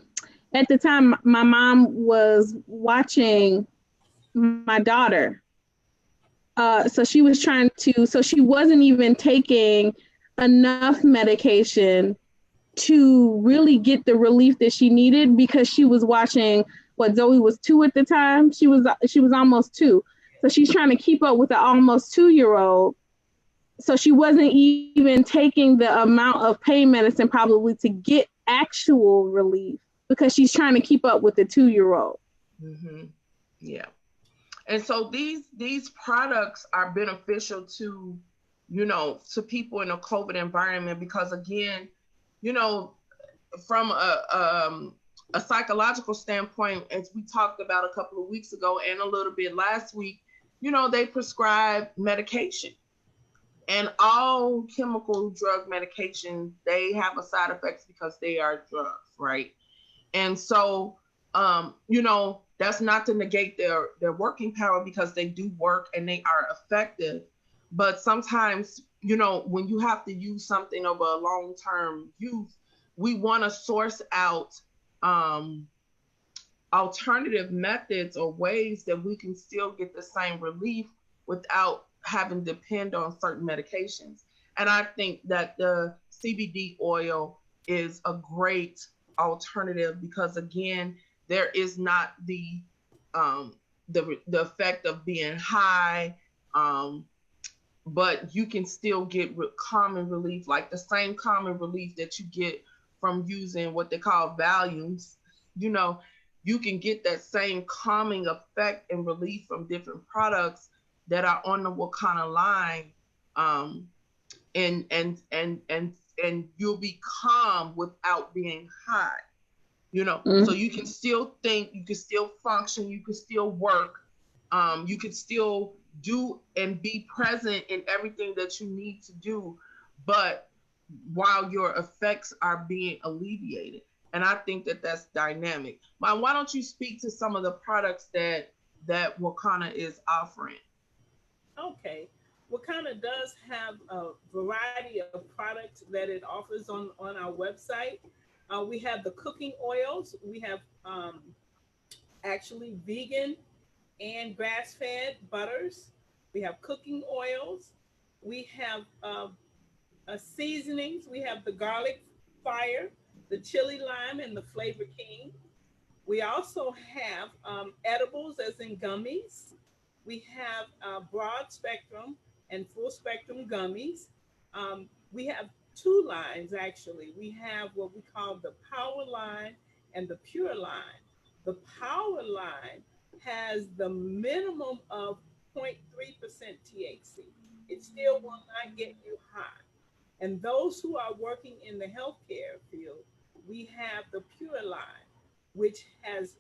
at the time my mom was watching my daughter. So she was so she wasn't even taking enough medication to really get the relief that she needed, because she was watching Zoe was 2 at the time. She was almost 2. So she's trying to keep up with the almost 2-year-old. So she wasn't even taking the amount of pain medicine probably to get actual relief, because she's trying to keep up with the 2-year-old. Yeah. And so these products are beneficial to, you know, to people in a COVID environment, because again, you know, from a psychological standpoint, as we talked about a couple of weeks ago and a little bit last week, you know, they prescribe medication. And all chemical drug medications, they have a side effects because they are drugs, right? And so, you know, that's not to negate their working power, because they do work and they are effective. But sometimes, you know, when you have to use something over a long-term use, we want to source out alternative methods or ways that we can still get the same relief without having to depend on certain medications. And I think that the CBD oil is a great alternative, because again, there is not the effect of being high, but you can still get common relief, like the same common relief that you get from using what they call Valiums. You know, you can get that same calming effect and relief from different products that are on the Wakana line. And you'll be calm without being high. You know, so you can still think, you can still function, you can still work, you can still do and be present in everything that you need to do, but while your effects are being alleviated. And I think that that's dynamic. Why don't you speak to some of the products that Wakana is offering? Okay. Wakana does have a variety of products that it offers on our website. We have the cooking oils. We have actually vegan and grass-fed butters. We have cooking oils. We have seasonings. We have the garlic fire, the chili lime, and the flavor king. We also have edibles, as in gummies. We have broad spectrum and full spectrum gummies. We have two lines, actually. We have what we call the power line and the pure line. The power line has the minimum of 0.3% THC. It still will not get you high. And those who are working in the healthcare field, we have the pure line, which has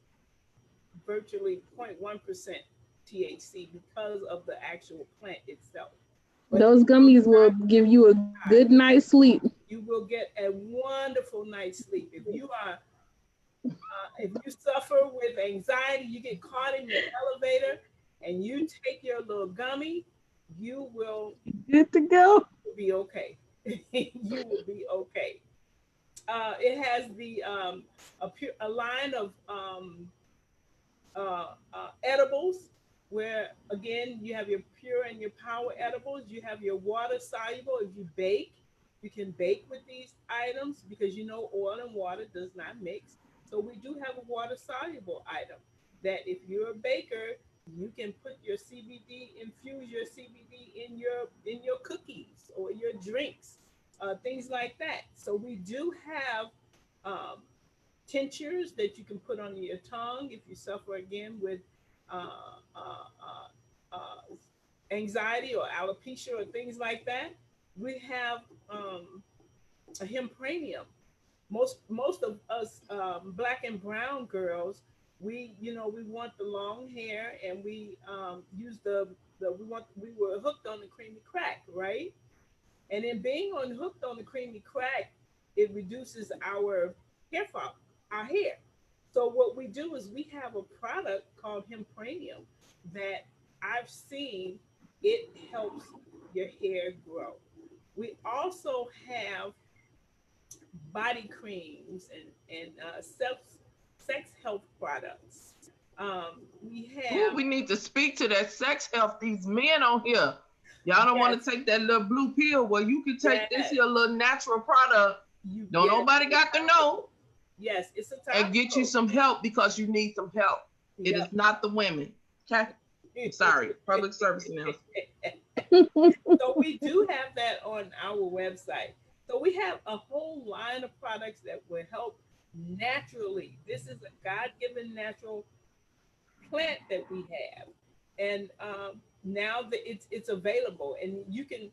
virtually 0.1% THC because of the actual plant itself. But those gummies will give you a good night's sleep. You will get a wonderful night's sleep. If you suffer with anxiety, you get caught in your elevator, and you take your little gummy, you will good to go. Be okay. You will be okay. It has a line of edibles, where again you have your pure and your power edibles. You have your water soluble. If you bake, you can bake with these items, because oil and water does not mix. So we do have a water soluble item that if you're a baker, you can put your CBD, infuse your CBD in your cookies or your drinks, things like that. So we do have tinctures that you can put on your tongue if you suffer again with anxiety or alopecia or things like that. We have a hempranium. Most of us Black and brown girls, we want the long hair, and we use we were hooked on the creamy crack, right? And in being hooked on the creamy crack, it reduces our hair fall, our hair. So what we do is we have a product called hempranium that I've seen it helps your hair grow. We also have body creams and sex health products. We need to speak to that sex health. These men on here, y'all don't want to take that little blue pill where you can take this here little natural product. Nobody got to know. Yes, it's a time. And get you some help, because you need some help. It is not the women. Okay. Sorry, public service announcement. So we do have that on our website. So we have a whole line of products that will help naturally. This is a God-given natural plant that we have, and now that it's available, and you can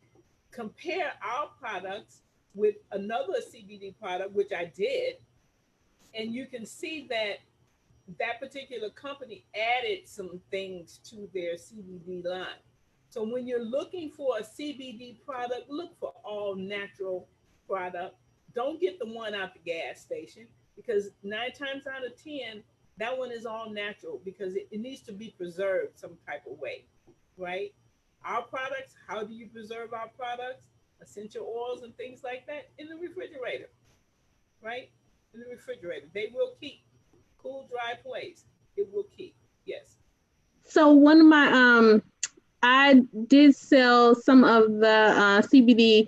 compare our products with another CBD product, which I did, and you can see that particular company added some things to their CBD line. So when you're looking for a CBD product, look for all natural product. Don't get the one out the gas station, because 9 times out of 10, that one is all natural, because it needs to be preserved some type of way, right? Our products, how do you preserve our products? Essential oils and things like that in the refrigerator, right? In the refrigerator. They will keep. Cool, dry place. It will keep. Yes. So one of my, I did sell some of the CBD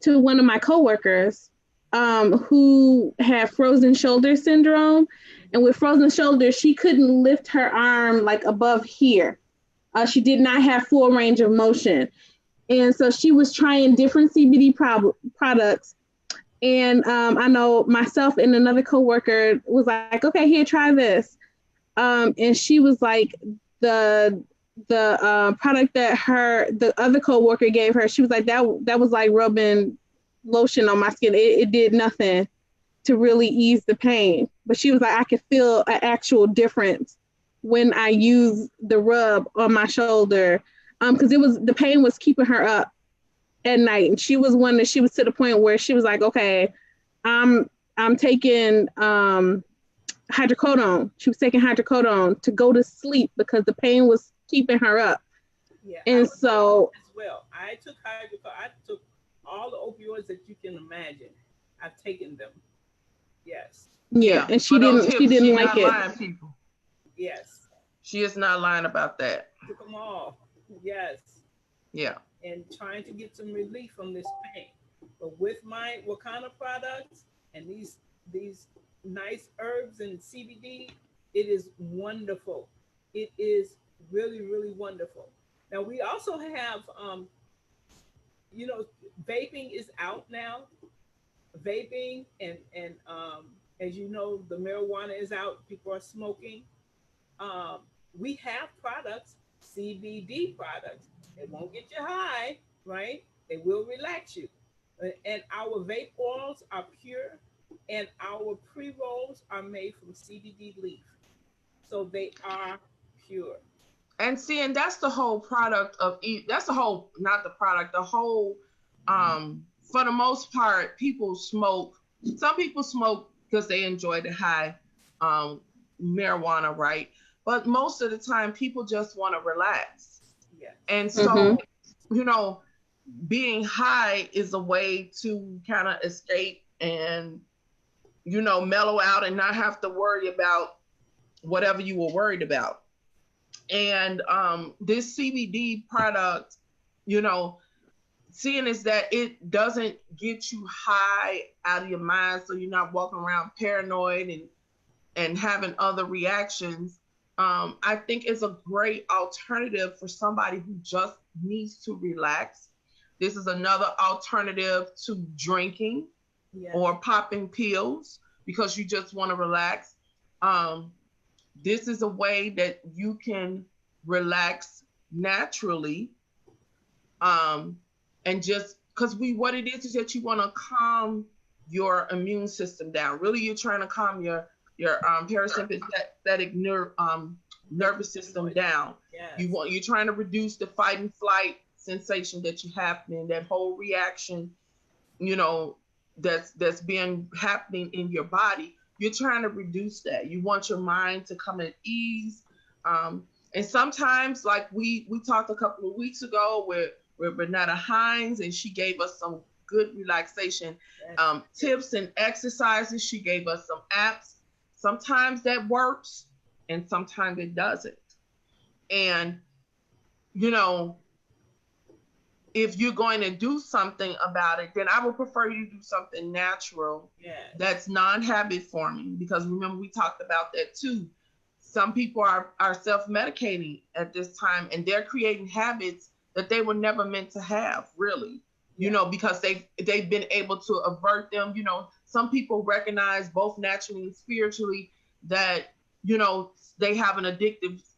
to one of my coworkers who had frozen shoulder syndrome. And with frozen shoulder, she couldn't lift her arm like above here. She did not have full range of motion. And so she was trying different CBD products. And I know myself and another coworker was like, okay, here, try this. And she was like, the product that the other coworker gave her, she was like, that was like rubbing lotion on my skin. It did nothing to really ease the pain. But she was like, I could feel an actual difference when I use the rub on my shoulder. Because the pain was keeping her up at night. And she was to the point where she was like, okay, I'm taking hydrocodone. She was taking hydrocodone to go to sleep because the pain was keeping her up. Yeah. And so as well, I took hydrocodone. I took all the opioids that you can imagine. I've taken them. Yes. Yeah, and she didn't like it. Lying, people. Yes. She is not lying about that. Took them all. Yes. Yeah. And trying to get some relief from this pain. But with my Wakanda products and these nice herbs and CBD, it is wonderful. It is really, really wonderful. Now we also have, vaping is out now. Vaping and as you know, the marijuana is out. People are smoking. We have products, CBD products. They won't get you high, right? They will relax you. And our vape oils are pure, and our pre-rolls are made from CBD leaf. So they are pure. And see, and that's the whole product of that's the whole, not the product, the whole, for the most part, people smoke. Some people smoke because they enjoy the high marijuana, right? But most of the time, people just want to relax. Yeah. And so, being high is a way to kind of escape and, mellow out and not have to worry about whatever you were worried about. And this CBD product, seeing is that it doesn't get you high out of your mind, so you're not walking around paranoid and having other reactions. I think it's a great alternative for somebody who just needs to relax. This is another alternative to drinking or popping pills because you just want to relax. This is a way that you can relax naturally. And just because what it is that you want to calm your immune system down. Really, you're trying to calm your parasympathetic nervous system down. Yes. You're trying to reduce the fight and flight sensation that you have, and that whole reaction, that's been happening in your body. You're trying to reduce that. You want your mind to come at ease. And sometimes, like we talked a couple of weeks ago with Renata Hines, and she gave us some good relaxation tips and exercises. She gave us some apps. Sometimes that works and sometimes it doesn't. And, if you're going to do something about it, then I would prefer you to do something natural that's non-habit forming, because remember, we talked about that too. Some people are self-medicating at this time, and they're creating habits that they were never meant to have, really, because they've been able to avert them. Some people recognize both naturally and spiritually that, they have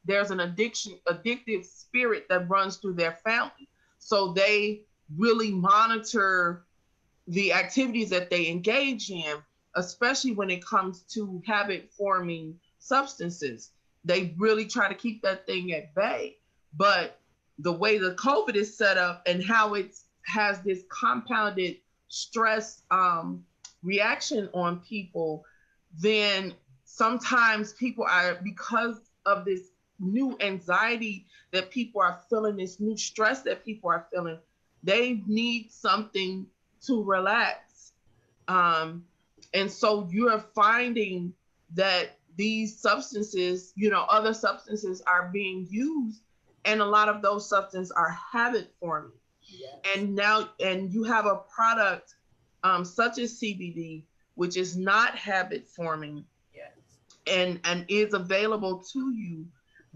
there's an addictive spirit that runs through their family. So they really monitor the activities that they engage in, especially when it comes to habit forming substances. They really try to keep that thing at bay. But the way the COVID is set up and how it has this compounded stress reaction on people, then sometimes people are, because of this new anxiety that people are feeling, this new stress that people are feeling, they need something to relax. And so you're finding that these substances, other substances are being used, and a lot of those substances are habit forming. Yes. And you have a product such as CBD, which is not habit forming, yes, and is available to you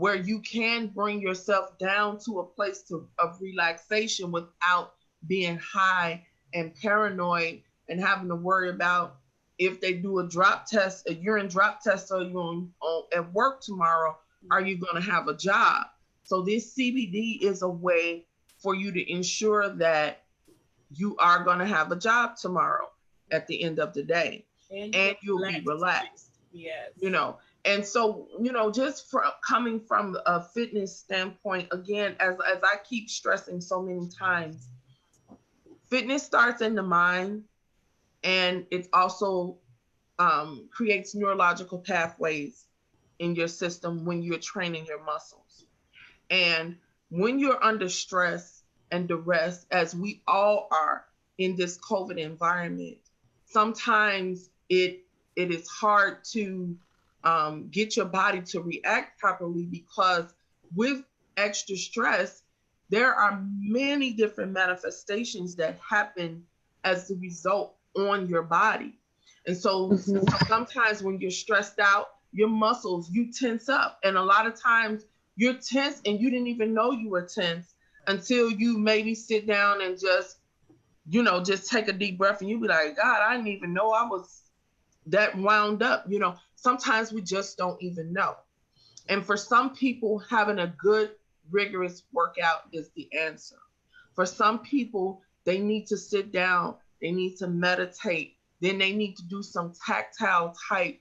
where you can bring yourself down to a place of relaxation without being high and paranoid and having to worry about if they do a urine drop test, or you at work tomorrow, are you going to have a job? So this CBD is a way for you to ensure that you are going to have a job tomorrow at the end of the day, and you'll be relaxed. Yes. And so, just coming from a fitness standpoint, again, as I keep stressing so many times, fitness starts in the mind, and it also creates neurological pathways in your system when you're training your muscles. And when you're under stress and duress, as we all are in this COVID environment, sometimes it is hard to get your body to react properly, because with extra stress, there are many different manifestations that happen as a result on your body. And so sometimes when you're stressed out, your muscles, you tense up. And a lot of times you're tense and you didn't even know you were tense until you maybe sit down and just take a deep breath, and you be like, God, I didn't even know I was that wound up. Sometimes we just don't even know. And for some people, having a good, rigorous workout is the answer. For some people, they need to sit down, they need to meditate, then they need to do some tactile type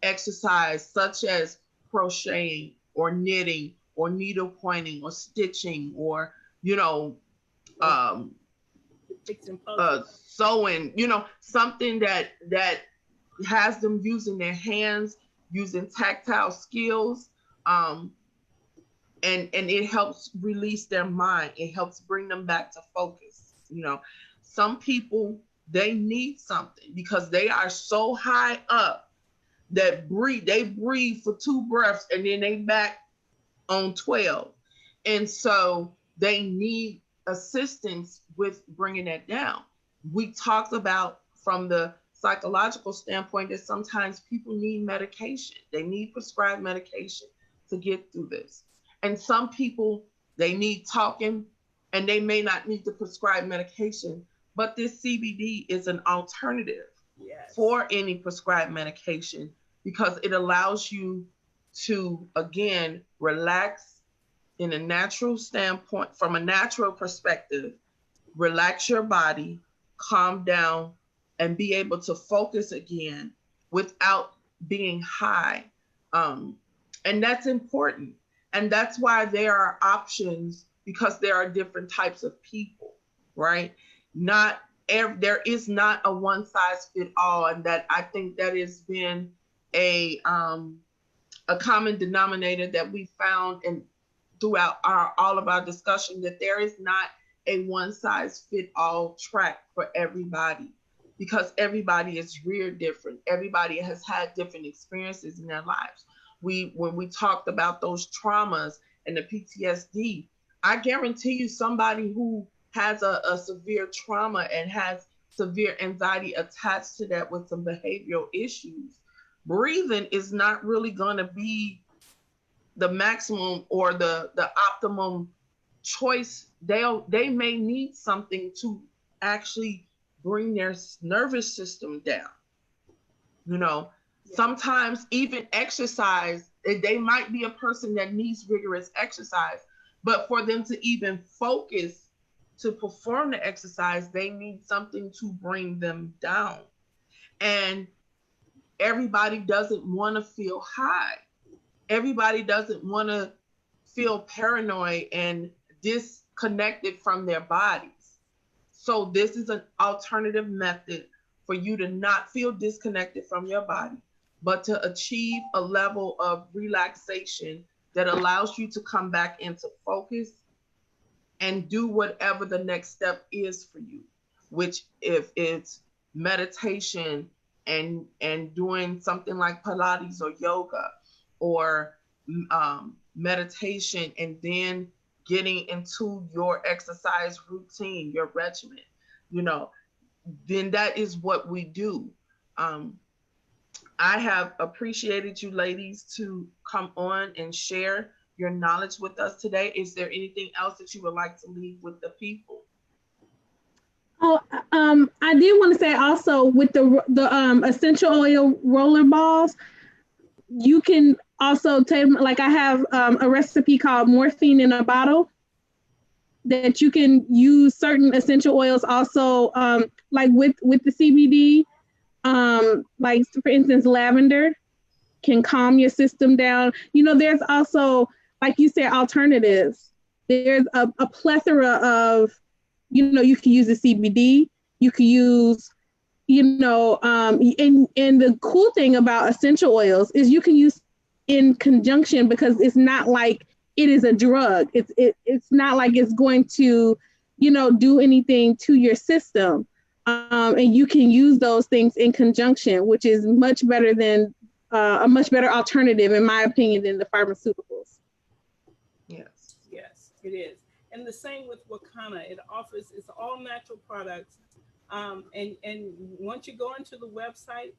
exercise, such as crocheting or knitting or needle pointing or stitching or, sewing, something that has them using their hands, using tactile skills, and it helps release their mind. It helps bring them back to focus. Some people, they need something because they are so high up that they breathe for 2 breaths and then they back on 12. And so they need assistance with bringing that down. We talked about from the psychological standpoint that sometimes people need medication. They need prescribed medication to get through this. And some people, they need talking, and they may not need the prescribed medication, but this CBD is an alternative for any prescribed medication, because it allows you to, again, relax in a natural standpoint, from a natural perspective, relax your body, calm down, and be able to focus again without being high. And that's important. And that's why there are options, because there are different types of people, right? There is not a one size fit all. And that, I think that has been a common denominator that we found and throughout all of our discussion, that there is not a one size fit all track for everybody, because everybody is reared different. Everybody has had different experiences in their lives. When we talked about those traumas and the PTSD, I guarantee you somebody who has a severe trauma and has severe anxiety attached to that with some behavioral issues, breathing is not really going to be the maximum or the optimum choice. They may need something to actually bring their nervous system down. Sometimes even exercise, they might be a person that needs rigorous exercise, but for them to even focus to perform the exercise, they need something to bring them down. And everybody doesn't want to feel high. Everybody doesn't want to feel paranoid and disconnected from their bodies. So this is an alternative method for you to not feel disconnected from your body, but to achieve a level of relaxation that allows you to come back into focus and do whatever the next step is for you, which if it's meditation and doing something like Pilates or yoga, or meditation and then getting into your exercise routine, your regimen, then that is what we do. I have appreciated you ladies to come on and share your knowledge with us today. Is there anything else that you would like to leave with the people? Oh, I did want to say also with the essential oil roller balls, you can also take, like I have a recipe called morphine in a bottle that you can use certain essential oils also, like with the CBD, like for instance, lavender can calm your system down. You know, there's also, like you said, alternatives. There's a plethora of, you know, you can use the CBD, you can use, you know, and the cool thing about essential oils is you can use in conjunction because it's not like it is a drug. It's not like it's going to, you know, do anything to your system. And you can use those things in conjunction, which is much better than a much better alternative, in my opinion, than the pharmaceuticals. Yes. Yes, it is. And the same with Wakana. It offers, it's all natural products. And once you go into the website,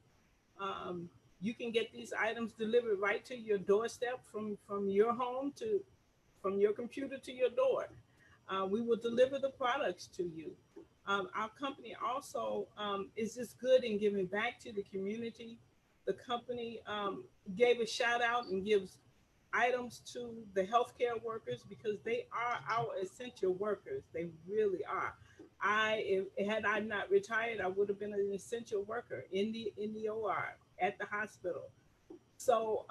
um, you can get these items delivered right to your doorstep from your home to from your computer to your door. We will deliver the products to you. Our company also is just good in giving back to the community. The company gave a shout out and gives items to the healthcare workers because they are our essential workers. They really are. Had I not retired, I would have been an essential worker in the OR at the hospital. So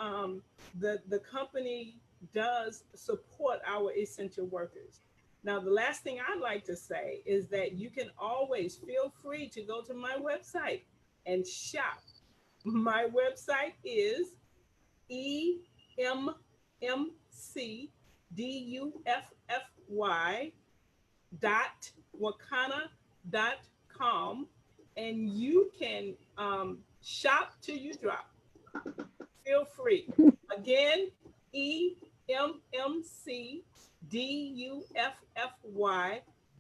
the company does support our essential workers. Now, the last thing I'd like to say is that you can always feel free to go to my website and shop. My website is EMMCDUFFY dot wakana dot com, and you can shop till you drop. Feel free. Again, EMMCDUFFY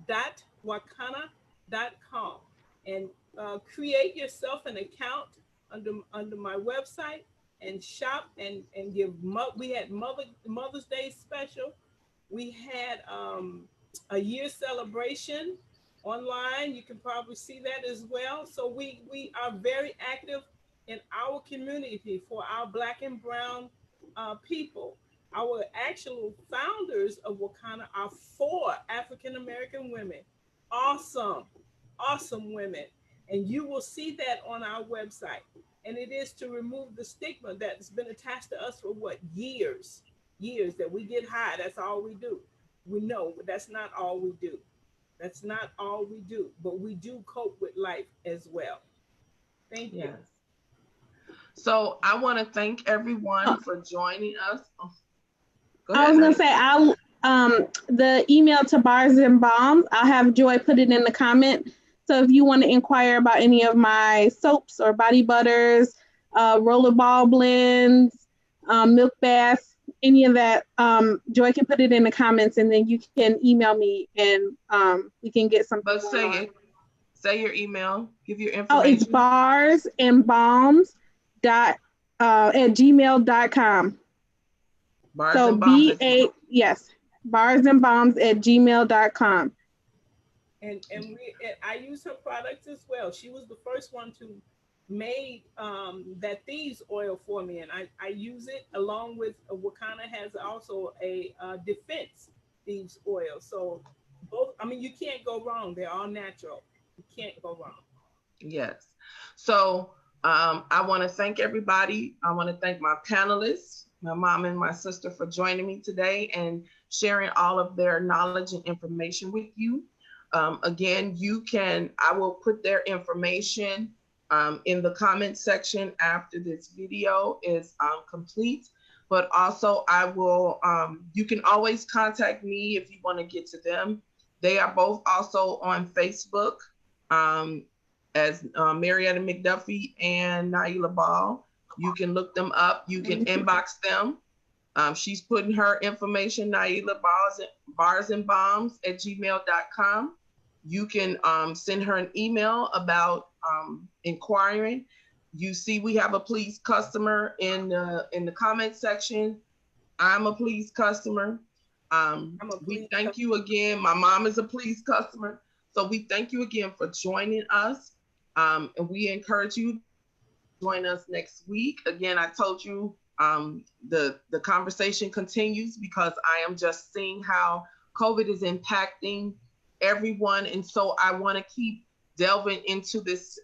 dot wakana dot com, and create yourself an account under my website and shop and give. We had Mother's Day special. We had a year celebration online. You can probably see that as well. So we are very active in our community for our Black and Brown people. Our actual founders of Wakana are four African American women. Awesome, awesome women. And you will see that on our website. And it is to remove the stigma that's been attached to us for what, years that we get high. That's all we do. We know, but that's not all we do. That's not all we do, but we do cope with life as well. Thank you. Yes. So I want to thank everyone for joining us. Oh, go ahead. I was gonna say I'll the email to Bars and Bombs, I'll have Joy put it in the comment. So if you want to inquire about any of my soaps or body butters, rollerball blends, milk baths, any of that, Joy can put it in the comments, and then you can email me, and we can get something. But say your email, give your information. Oh, it's barsandbombs at gmail.com. Bars So and Bombs. yes, barsandbombs at gmail.com. And I use her products as well. She was the first one to made that thieves oil for me, and I use it along with Wakana has also a defense thieves oil. So both, I mean, you can't go wrong. They're all natural. You can't go wrong. Yes. So I want to thank everybody. I want to thank my panelists, my mom and my sister, for joining me today and sharing all of their knowledge and information with you. Again, I will put their information in the comment section after this video is complete. But also you can always contact me if you want to get to them. They are both also on Facebook as Marietta McDuffie and Naila Ball. You can look them up. You can inbox them. She's putting her information, Naila barsandbombs at gmail.com. You can send her an email about inquiring. You see, we have a pleased customer in the comment section. I'm a pleased customer. We thank you again. My mom is a pleased customer. So we thank you again for joining us. And we encourage you to join us next week. Again, I told you the conversation continues because I am just seeing how COVID is impacting everyone. And so I want to keep delving into this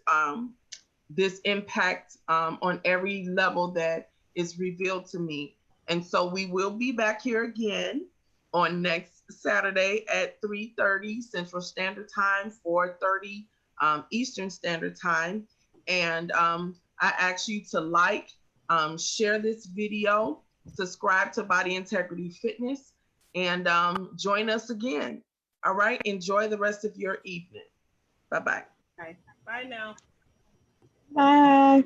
this impact on every level that is revealed to me. And so we will be back here again on next Saturday at 3:30 Central Standard Time, 4:30 Eastern Standard Time. And I ask you to like, share this video, subscribe to Body Integrity Fitness, and join us again. All right. Enjoy the rest of your evening. Bye-bye. Bye now. Bye.